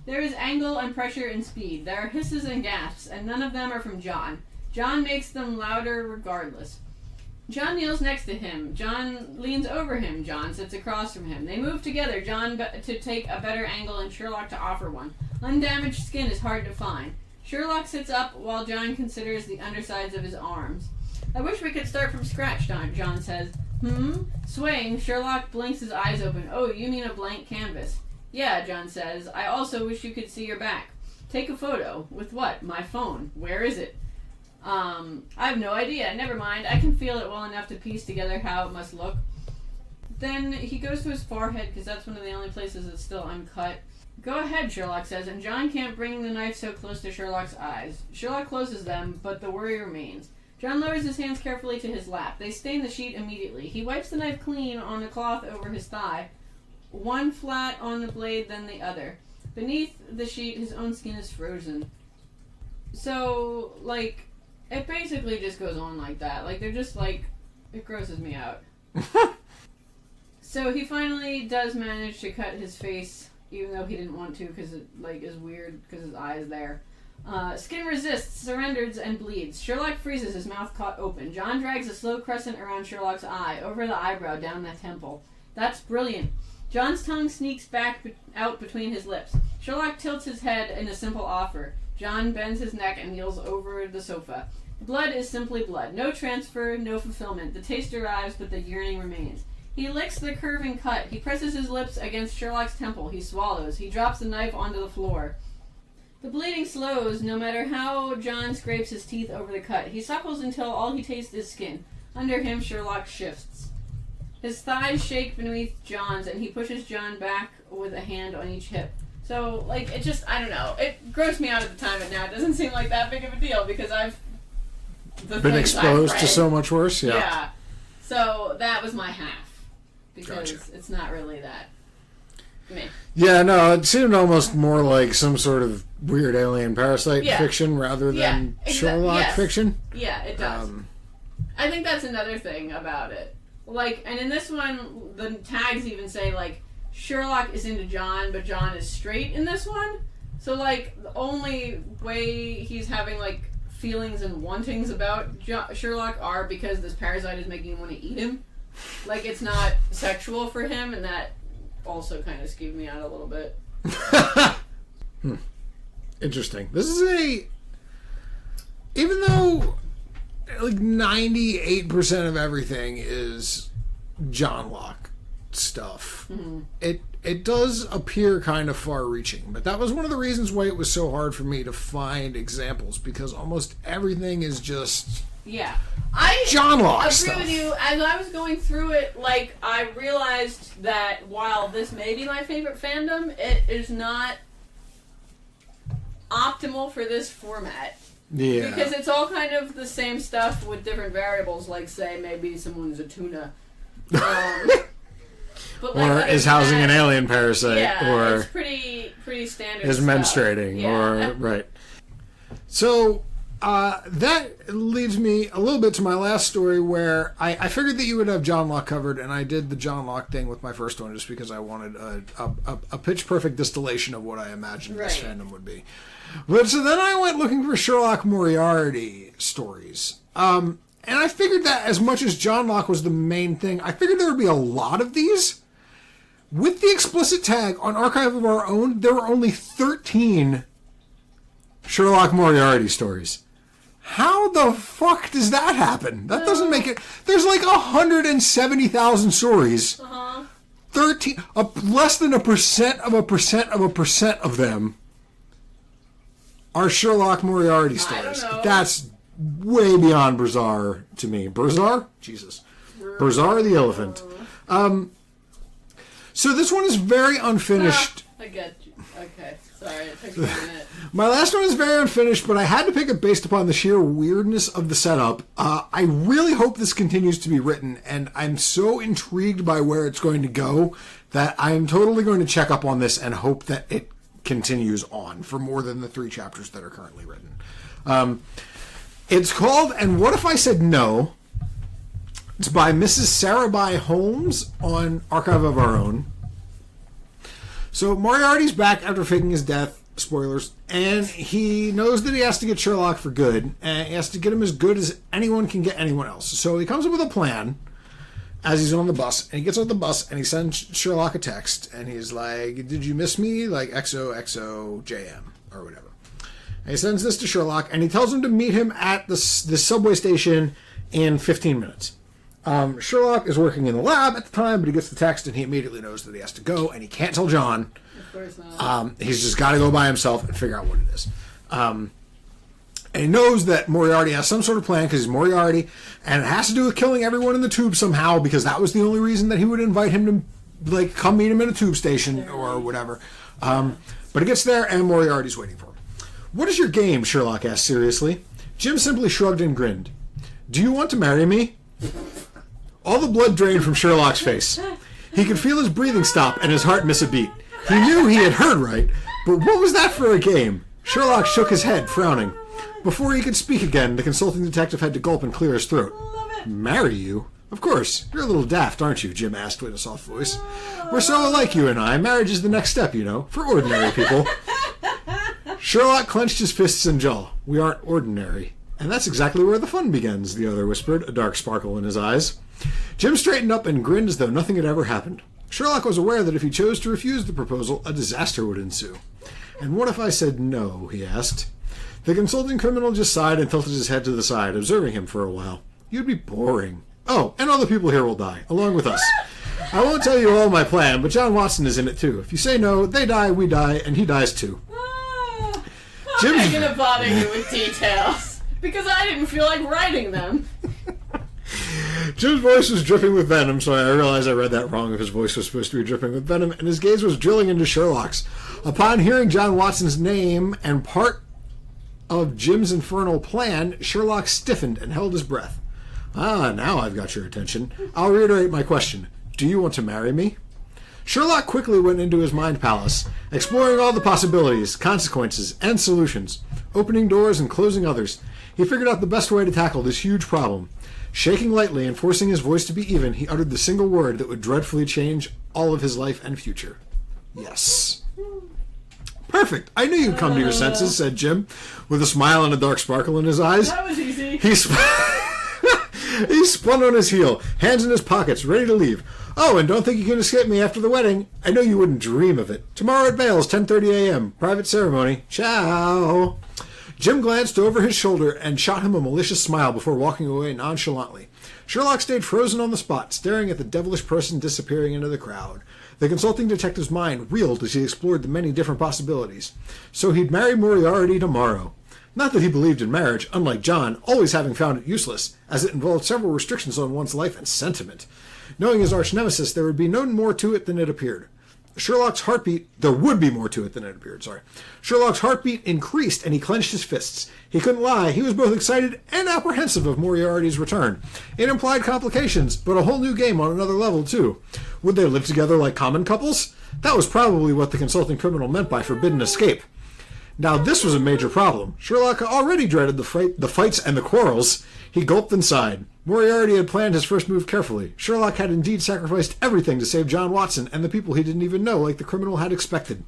There is angle and pressure and speed. There are hisses and gasps, and none of them are from John. John makes them louder regardless. John kneels next to him. John leans over him. John sits across from him. They move together, John to take a better angle and Sherlock to offer one. Undamaged skin is hard to find. Sherlock sits up while John considers the undersides of his arms. I wish we could start from scratch, John says. Swaying, Sherlock blinks his eyes open. Oh, you mean a blank canvas? Yeah, John says. I also wish you could see your back. Take a photo. With what? My phone. Where is it? I have no idea. Never mind. I can feel it well enough to piece together how it must look. Then he goes to his forehead, because that's one of the only places that's still uncut. Go ahead, Sherlock says, and John can't bring the knife so close to Sherlock's eyes. Sherlock closes them, but the worry remains. John lowers his hands carefully to his lap. They stain the sheet immediately. He wipes the knife clean on a cloth over his thigh, one flat on the blade, then the other. Beneath the sheet, his own skin is frozen. So, like, it basically just goes on like that. Like, they're just, like, it grosses me out. So he finally does manage to cut his face, even though he didn't want to, because it, like, is weird, because his eye is there. Skin resists, surrenders, and bleeds. Sherlock freezes, his mouth caught open. John drags a slow crescent around Sherlock's eye, over the eyebrow, down the temple. That's brilliant. John's tongue sneaks back out between his lips. Sherlock tilts his head in a simple offer. John bends his neck and kneels over the sofa. Blood is simply blood. No transfer, no fulfillment. The taste arrives, but the yearning remains. He licks the curving cut. He presses his lips against Sherlock's temple. He swallows. He drops the knife onto the floor. The bleeding slows, no matter how John scrapes his teeth over the cut. He suckles until all he tastes is skin. Under him, Sherlock shifts. His thighs shake beneath John's, and he pushes John back with a hand on each hip. So, like, it just, I don't know. It grossed me out at the time, and now it doesn't seem like that big of a deal, because I've been exposed to so much worse, yeah. Yeah. So, that was my half. Because it's not really that. Me. Yeah, no, it seemed almost more like some sort of weird alien parasite fiction rather than Sherlock fiction. Yeah, it does. I think that's another thing about it. Like, and in this one, the tags even say, like, Sherlock is into John, but John is straight in this one. So, like, the only way he's having, like, feelings and wantings about Sherlock are because this parasite is making him want to eat him. Like, it's not sexual for him, and that also kind of skewed me out a little bit. Interesting. This is even though, like, 98% of everything is Johnlock stuff, it does appear kind of far-reaching, but that was one of the reasons why it was so hard for me to find examples, because almost everything is just Johnlock stuff. With you. As I was going through it, like, I realized that while this may be my favorite fandom, it is not optimal for this format. Yeah. Because it's all kind of the same stuff with different variables, like, say, maybe someone's a tuna. But or is housing an alien parasite, or it's pretty standard is menstruating, or right. So that leads me a little bit to my last story, where I figured that you would have Johnlock covered, and I did the Johnlock thing with my first one just because I wanted a pitch perfect distillation of what I imagined this fandom would be. But so then I went looking for Sherlock Moriarty stories. And I figured that as much as Johnlock was the main thing, I figured there would be a lot of these. With the explicit tag on Archive of Our Own, there were only 13 Sherlock Moriarty stories. How the fuck does that happen? That doesn't make it... There's like 170,000 stories. 13... less than 1% of 1% of them are Sherlock Moriarty stories. That's way beyond bizarre to me. Bizarre? Jesus. Bizarre the elephant. So this one is very unfinished. I get you. Okay. Sorry, it took me a minute. My last one is very unfinished, but I had to pick it based upon the sheer weirdness of the setup. I really hope this continues to be written, and I'm so intrigued by where it's going to go that I'm totally going to check up on this and hope that it continues on for more than the 3 chapters that are currently written. It's called And What If I Said No? It's by Mrs. Sarah Holmes on Archive of Our Own. So Moriarty's back after faking his death, spoilers, and he knows that he has to get Sherlock for good, and he has to get him as good as anyone can get anyone else. So he comes up with a plan as he's on the bus, and he gets on the bus, and he sends Sherlock a text, and he's like, "Did you miss me?" Like, XOXOJM, or whatever. And he sends this to Sherlock, and he tells him to meet him at the subway station in 15 minutes. Sherlock is working in the lab at the time, but he gets the text and he immediately knows that he has to go, and he can't tell John. Of course not. He's just got to go by himself and figure out what it is. And he knows that Moriarty has some sort of plan because he's Moriarty, and it has to do with killing everyone in the tube somehow, because that was the only reason that he would invite him to, like, come meet him in a tube station or whatever. But he gets there, and Moriarty's waiting for him. "What is your game?" Sherlock asked seriously. Jim simply shrugged and grinned. "Do you want to marry me?" All the blood drained from Sherlock's face. He could feel his breathing stop and his heart miss a beat. He knew he had heard right, but what was that for a game? Sherlock shook his head, frowning. Before he could speak again, the consulting detective had to gulp and clear his throat. "Marry you? Of course. You're a little daft, aren't you?" Jim asked with a soft voice. "We're so alike, you and I. Marriage is the next step, you know, for ordinary people." Sherlock clenched his fists and jaw. "We aren't ordinary. And that's exactly where the fun begins," the other whispered, a dark sparkle in his eyes. Jim straightened up and grinned as though nothing had ever happened. Sherlock was aware that if he chose to refuse the proposal, a disaster would ensue. "And what if I said no?" he asked. The consulting criminal just sighed and tilted his head to the side, observing him for a while. "You'd be boring. Oh, and all the people here will die, along with us. I won't tell you all my plan, but John Watson is in it too. If you say no, they die, we die, and he dies too." I'm not going to bother you with details, because I didn't feel like writing them. Jim's voice was dripping with venom, so I realized I read that wrong if his voice was supposed to be dripping with venom, and his gaze was drilling into Sherlock's. Upon hearing John Watson's name and part of Jim's infernal plan, Sherlock stiffened and held his breath. "Ah, now I've got your attention. I'll reiterate my question. Do you want to marry me?" Sherlock quickly went into his mind palace, exploring all the possibilities, consequences, and solutions. opening doors and closing others. He figured out the best way to tackle this huge problem. Shaking lightly and forcing his voice to be even, he uttered the single word that would dreadfully change all of his life and future. Yes. Perfect. I knew you'd come to your senses, said Jim, with a smile and a dark sparkle in his eyes. That was easy. He spun on his heel, hands in his pockets, ready to leave. Oh, and don't think you can escape me after the wedding. I know you wouldn't dream of it. Tomorrow at Bale's, 10:30 a.m. Private ceremony. Ciao. Jim glanced over his shoulder and shot him a malicious smile before walking away nonchalantly. Sherlock stayed frozen on the spot, staring at the devilish person disappearing into the crowd. The consulting detective's mind reeled as he explored the many different possibilities. So he'd marry Moriarty tomorrow. Not that he believed in marriage, unlike John, always having found it useless, as it involved several restrictions on one's life and sentiment. Knowing his arch-nemesis, there would be no more to it than it appeared. There would be more to it than it appeared, Sherlock's heartbeat increased and he clenched his fists. He couldn't lie, he was both excited and apprehensive of Moriarty's return. It implied complications, but a whole new game on another level, too. Would they live together like common couples? That was probably what the consulting criminal meant by forbidden escape. Now this was a major problem. Sherlock already dreaded the fights and the quarrels. He gulped and sighed. Moriarty had planned his first move carefully. Sherlock had indeed sacrificed everything to save John Watson and the people he didn't even know, like the criminal had expected.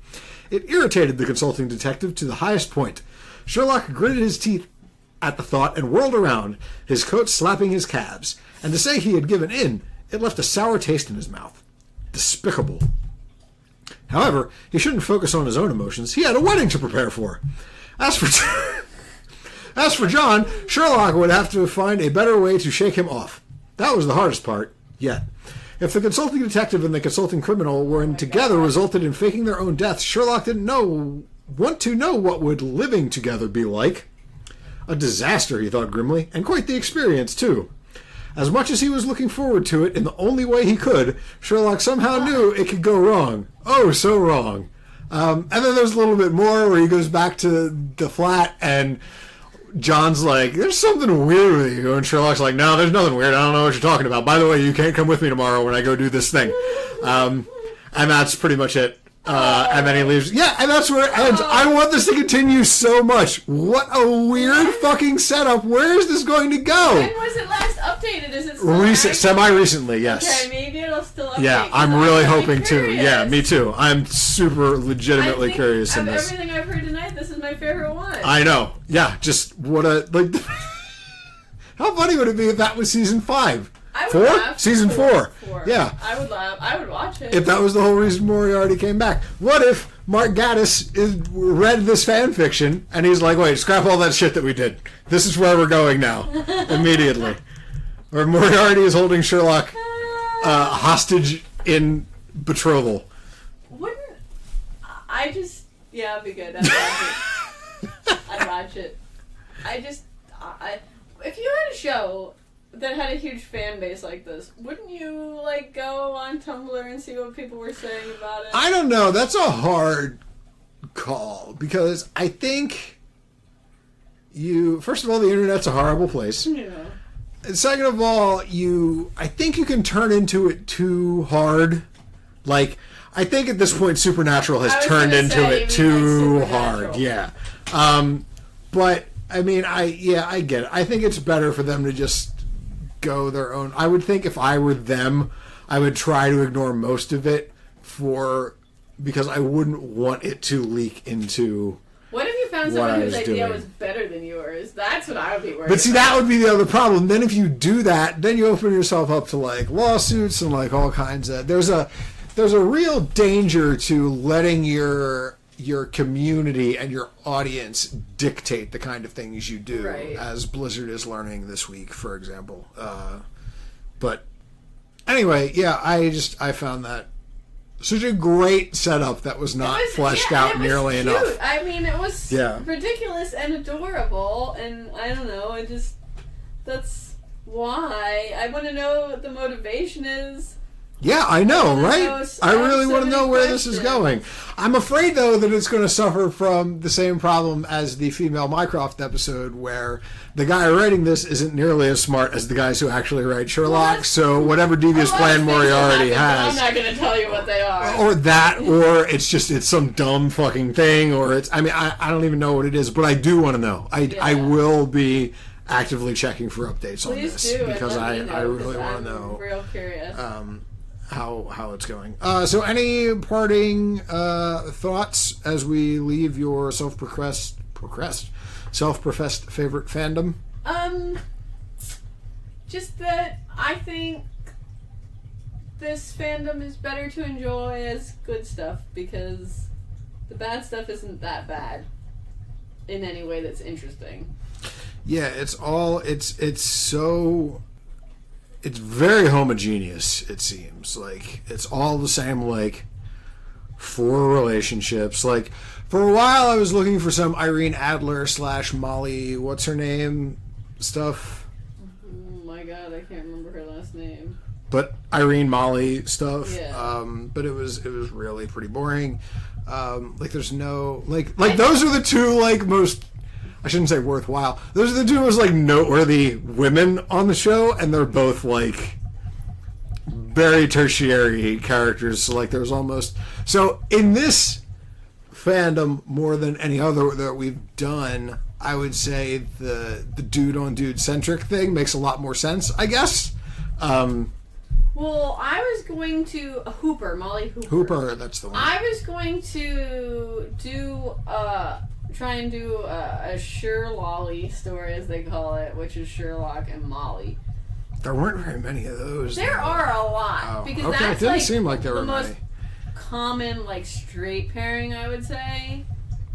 It irritated the consulting detective to the highest point. Sherlock gritted his teeth at the thought and whirled around, his coat slapping his calves. And to say he had given in, it left a sour taste in his mouth. Despicable. However, he shouldn't focus on his own emotions. He had a wedding to prepare for. As for John, Sherlock would have to find a better way to shake him off. That was the hardest part, yet. If the consulting detective and the consulting criminal were together resulted in faking their own deaths, Sherlock didn't want to know what would living together be like. A disaster, he thought grimly, and quite the experience, too. As much as he was looking forward to it in the only way he could, Sherlock somehow knew it could go wrong. Oh, so wrong. And then there's a little bit more where he goes back to the flat and John's like, there's something weird with you. And Sherlock's like, no, there's nothing weird. I don't know what you're talking about. By the way, you can't come with me tomorrow when I go do this thing. And that's pretty much it. And then he leaves. Yeah, and that's where it ends. I want this to continue so much. What a weird fucking setup. Where is this going to go? When was it last updated? Is it still semi-recently, yes. Okay, maybe it'll still update. Yeah, I'm really hoping to. Yeah, me too. I'm super legitimately curious in this. Everything I've heard tonight, this is my favorite one. I know. Yeah, just what a... like. How funny would it be if that was season 5? Season 4. Yeah. I would laugh. I would watch it. If that was the whole reason Moriarty came back. What if Mark Gatiss read this fan fiction and he's like, wait, scrap all that shit that we did. This is where we're going now. Immediately. Or Moriarty is holding Sherlock hostage in betrothal. Wouldn't... I just... Yeah, it'd be good. I'd watch it. I'd watch it. If you had a show that had a huge fan base like this, wouldn't you like go on Tumblr and see what people were saying about it? I don't know. That's a hard call because I think first of all, the internet's a horrible place. Yeah. And second of all, I think you can turn into it too hard. Like, I think at this point Supernatural has turned into it too hard. Yeah. But I mean, I get it. I think it's better for them to just go their own. I would think if I were them, I would try to ignore most of it because I wouldn't want it to leak into. What if you found someone whose idea was better than yours? That's what I would be worried about. But see, that would be the other problem. Then if you do that, then you open yourself up to like lawsuits and like all kinds of. There's a real danger to letting your community and your audience dictate the kind of things you do, right, as Blizzard is learning this week, for example. But anyway, yeah, I found that such a great setup that was not fleshed out nearly enough. I mean, it was ridiculous and adorable, and I don't know, that's why. I want to know what the motivation is Yeah, I know, right? I really want to know where questions. this is going. I'm afraid, though, that it's going to suffer from the same problem as the female Mycroft episode, where the guy writing this isn't nearly as smart as the guys who actually write Sherlock, so whatever devious plan Moriarty has... I'm not going to tell you what they are. Or that, or it's some dumb fucking thing, or it's... I mean, I don't even know what it is, but I do want to know. I will be actively checking for updates on this. Please do, because I really want to know. I'm real curious. How it's going. So any parting thoughts as we leave your self-professed favorite fandom? Just that I think this fandom is better to enjoy as good stuff, because the bad stuff isn't that bad in any way that's interesting. Yeah, it's very homogeneous, it seems. Like, it's all the same, like, 4 relationships. Like, for a while I was looking for some Irene Adler / Molly, what's her name, stuff. Oh my god, I can't remember her last name. But Irene Molly stuff. Yeah. But it was really pretty boring. Like, there's no... Like those are the 2, like, most... I shouldn't say worthwhile. Those are the 2 most, like, noteworthy women on the show, and they're both, like, very tertiary characters. So, like, there's almost... So, in this fandom, more than any other that we've done, I would say the dude-on-dude centric thing makes a lot more sense, I guess. Well, I was going to... Molly Hooper. Hooper, that's the one. I was going to try and do a Sherlock story, as they call it, which is Sherlock and Molly. There weren't very many of those. There are a lot. Because okay, that's it didn't seem like there the were most many. Common, like, straight pairing, I would say.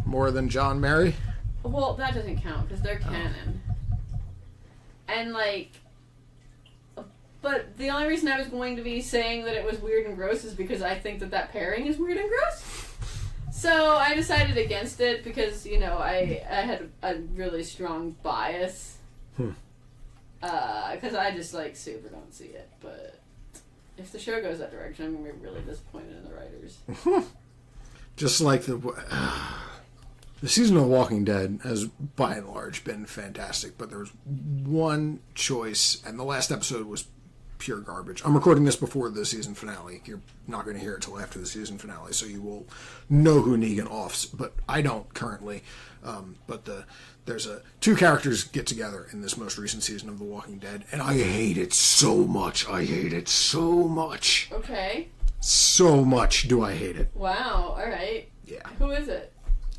More than John Mary? Well, that doesn't count, because they're canon. And, like... But the only reason I was going to be saying that it was weird and gross is because I think that pairing is weird and gross. So I decided against it because, I had a really strong bias. Because I just, like, super don't see it. But if the show goes that direction, I'm going to be really disappointed in the writers. Just like the season of The Walking Dead has, by and large, been fantastic. But there was one choice, and the last episode was pure garbage. I'm recording this before the season finale. You're not going to hear it till after the season finale, so you will know who Negan offs, but I don't currently. There's 2 characters get together in this most recent season of The Walking Dead, and I hate it so much. Okay. So much do I hate it. Wow, alright. Yeah. Who is it?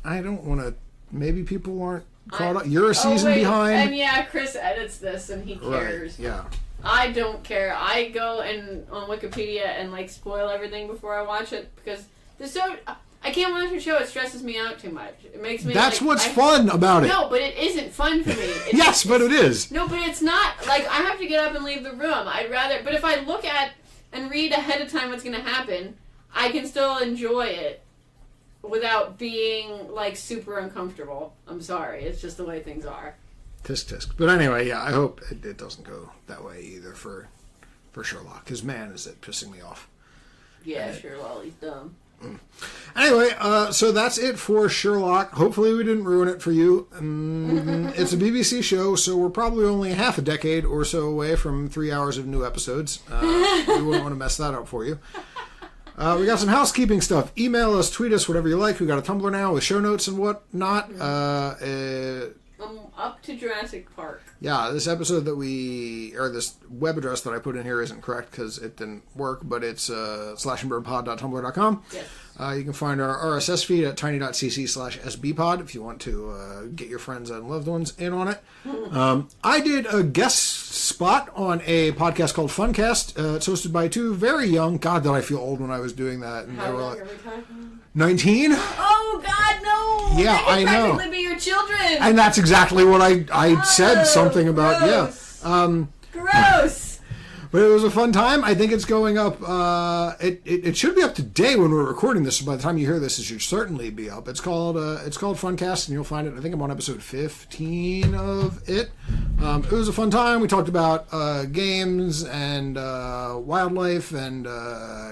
I don't want to... Maybe people aren't caught up. You're a season behind. And yeah, Chris edits this, and he cares. Right, yeah. I don't care. I go on Wikipedia and, like, spoil everything before I watch it, because I can't watch a show. It stresses me out too much. It makes me... That's what's fun about it. No, but it isn't fun for me. Yes, but it is. No, but it's not. Like, I have to get up and leave the room. I'd rather... But if I look at and read ahead of time what's going to happen, I can still enjoy it without being, like, super uncomfortable. I'm sorry. It's just the way things are. Tisk tisk. But anyway, yeah, I hope it doesn't go that way either for Sherlock. Because, man, is it pissing me off. Yeah, Sherlock, he's dumb. Anyway, so that's it for Sherlock. Hopefully we didn't ruin it for you. It's a BBC show, so we're probably only half a decade or so away from 3 hours of new episodes. We wouldn't want to mess that up for you. We got some housekeeping stuff. Email us, tweet us, whatever you like. We got a Tumblr now with show notes and whatnot. Up to Jurassic Park. Yeah, this episode this web address that I put in here isn't correct because it didn't work, but it's slashandburnpod.tumblr.com. Yes. You can find our RSS feed at tiny.cc/sbpod if you want to get your friends and loved ones in on it. I did a guest spot on a podcast called Funcast. It's hosted by 2 very young... God, did I feel old when I was doing that. And How young are we talking? 19? Oh, God, no! Yeah, I know. They could practically be your children! And that's exactly what I said something about, gross. yeah. Gross! But it was a fun time. I think it's going up. It should be up today when we're recording this. So by the time you hear this, it should certainly be up. It's called Funcast, and you'll find it. I think I'm on episode 15 of it. It was a fun time. We talked about games and wildlife and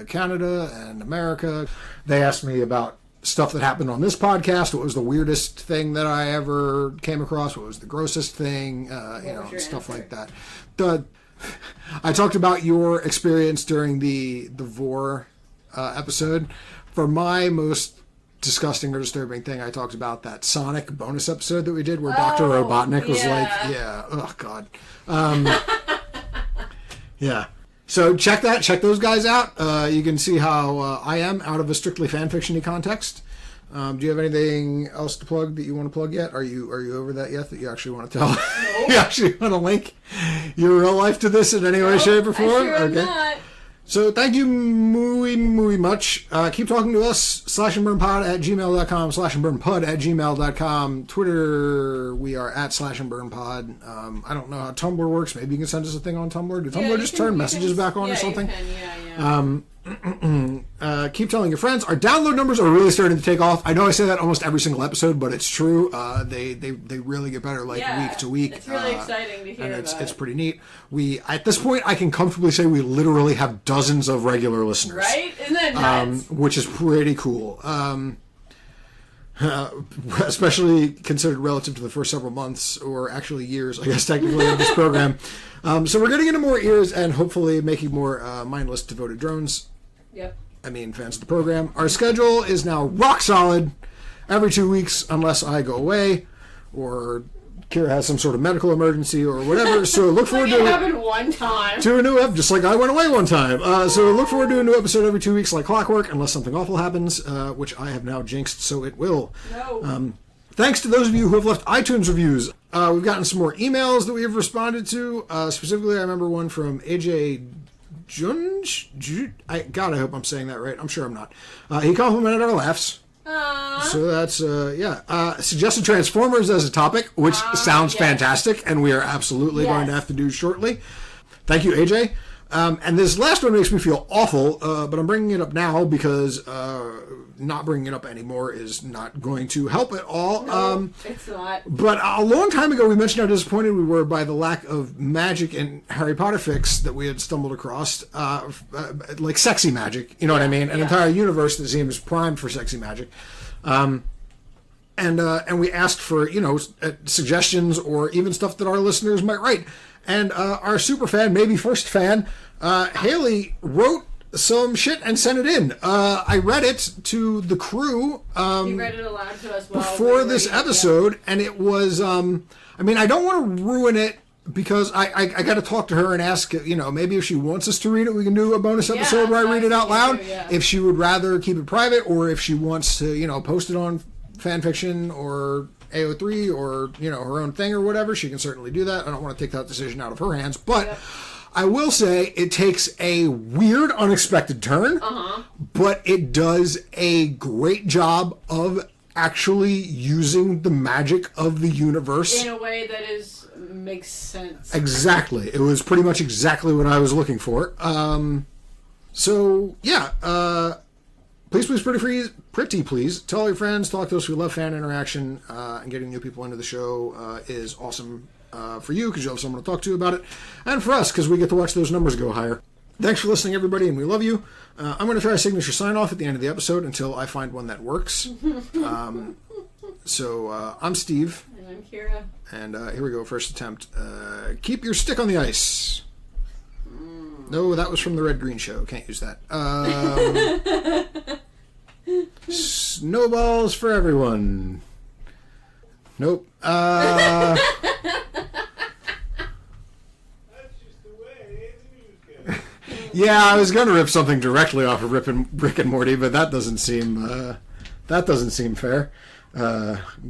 Canada and America. They asked me about stuff that happened on this podcast. What was the weirdest thing that I ever came across? What was the grossest thing? Stuff like that. I talked about your experience during the Vor episode. For my most disgusting or disturbing thing, I talked about that Sonic bonus episode that we did where Dr. Robotnik was oh God. Yeah. So check those guys out. You can see how I am out of a strictly fanfiction-y context. Do you have anything else to plug that you want to plug yet? Are you over that yet that you actually want to tell? No. You actually want to link your real life to this in any way, shape, or form? I sure am not. So thank you muy much. Keep talking to us. /andburnpod@gmail.com, /andburnpod@gmail.com. Twitter, we are at /andburnpod. I don't know how Tumblr works. Maybe you can send us a thing on Tumblr. Did Tumblr just turn messages back on or something? Keep telling your friends. Our download numbers are really starting to take off. I know I say that almost every single episode, but it's true. They really get better week to week. It's really exciting to hear. And it's pretty neat. We at this point I can comfortably say we literally have dozens of regular listeners. Right? Isn't that nuts? Which is pretty cool. Especially considered relative to the first several months, or actually years, I guess, technically, of this program. So we're getting into more ears and hopefully making more mindless devoted drones. Yep. I mean, fans of the program. Our schedule is now rock solid every 2 weeks, unless I go away or Kera has some sort of medical emergency or whatever. So look forward to it. Happened one time. To a new episode, just like I went away one time. So look forward to a new episode every 2 weeks like clockwork, unless something awful happens, which I have now jinxed, so it will. No. Thanks to those of you who have left iTunes reviews. We've gotten some more emails that we have responded to. Specifically, I remember one from AJ Junj. I hope I'm saying that right. I'm sure I'm not. He complimented our laughs. So that's, suggested Transformers as a topic, which sounds fantastic, and we are absolutely going to have to do shortly. Thank you, AJ. And this last one makes me feel awful, but I'm bringing it up now because not bringing it up anymore is not going to help at all. No, it's not. But a long time ago, we mentioned how disappointed we were by the lack of magic in Harry Potter fics that we had stumbled across, like sexy magic, you know what I mean? An entire universe that seems primed for sexy magic. And we asked for, suggestions or even stuff that our listeners might write. And our super fan, maybe first fan, Haley, wrote some shit and sent it in. I read it to the crew. You read it aloud to us before this episode, and it was. I don't want to ruin it because I got to talk to her and ask. Maybe if she wants us to read it, we can do a bonus episode where I read it out loud. If she would rather keep it private, or if she wants to, post it on fanfiction or AO3 or her own thing or whatever, she can certainly do that. I don't want to take that decision out of her hands, but I will say it takes a weird, unexpected turn, but it does a great job of actually using the magic of the universe in a way that makes sense. Exactly. It was pretty much exactly what I was looking for. Pretty please, tell your friends, talk to us. We love fan interaction, and getting new people into the show is awesome for you because you'll have someone to talk to about it, and for us because we get to watch those numbers go higher. Thanks for listening, everybody, and we love you. I'm going to try a signature sign-off at the end of the episode until I find one that works. So I'm Steve. And I'm Kera. And here we go, first attempt. Keep your stick on the ice. No, that was from the Red Green Show. Can't use that. Snowballs for everyone. Nope. That's just the way it is. Yeah, I was going to rip something directly off of Rick and Morty, but that doesn't seem fair.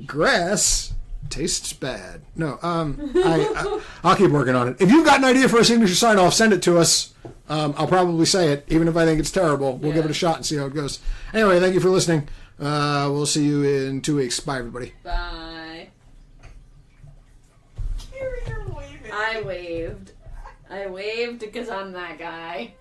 Grass tastes bad. No, I'll keep working on it. If you've got an idea for a signature sign-off, send it to us. I'll probably say it, even if I think it's terrible. We'll give it a shot and see how it goes. Anyway, thank you for listening. We'll see you in 2 weeks. Bye, everybody. Bye. You're waving. I waved. I waved because I'm that guy.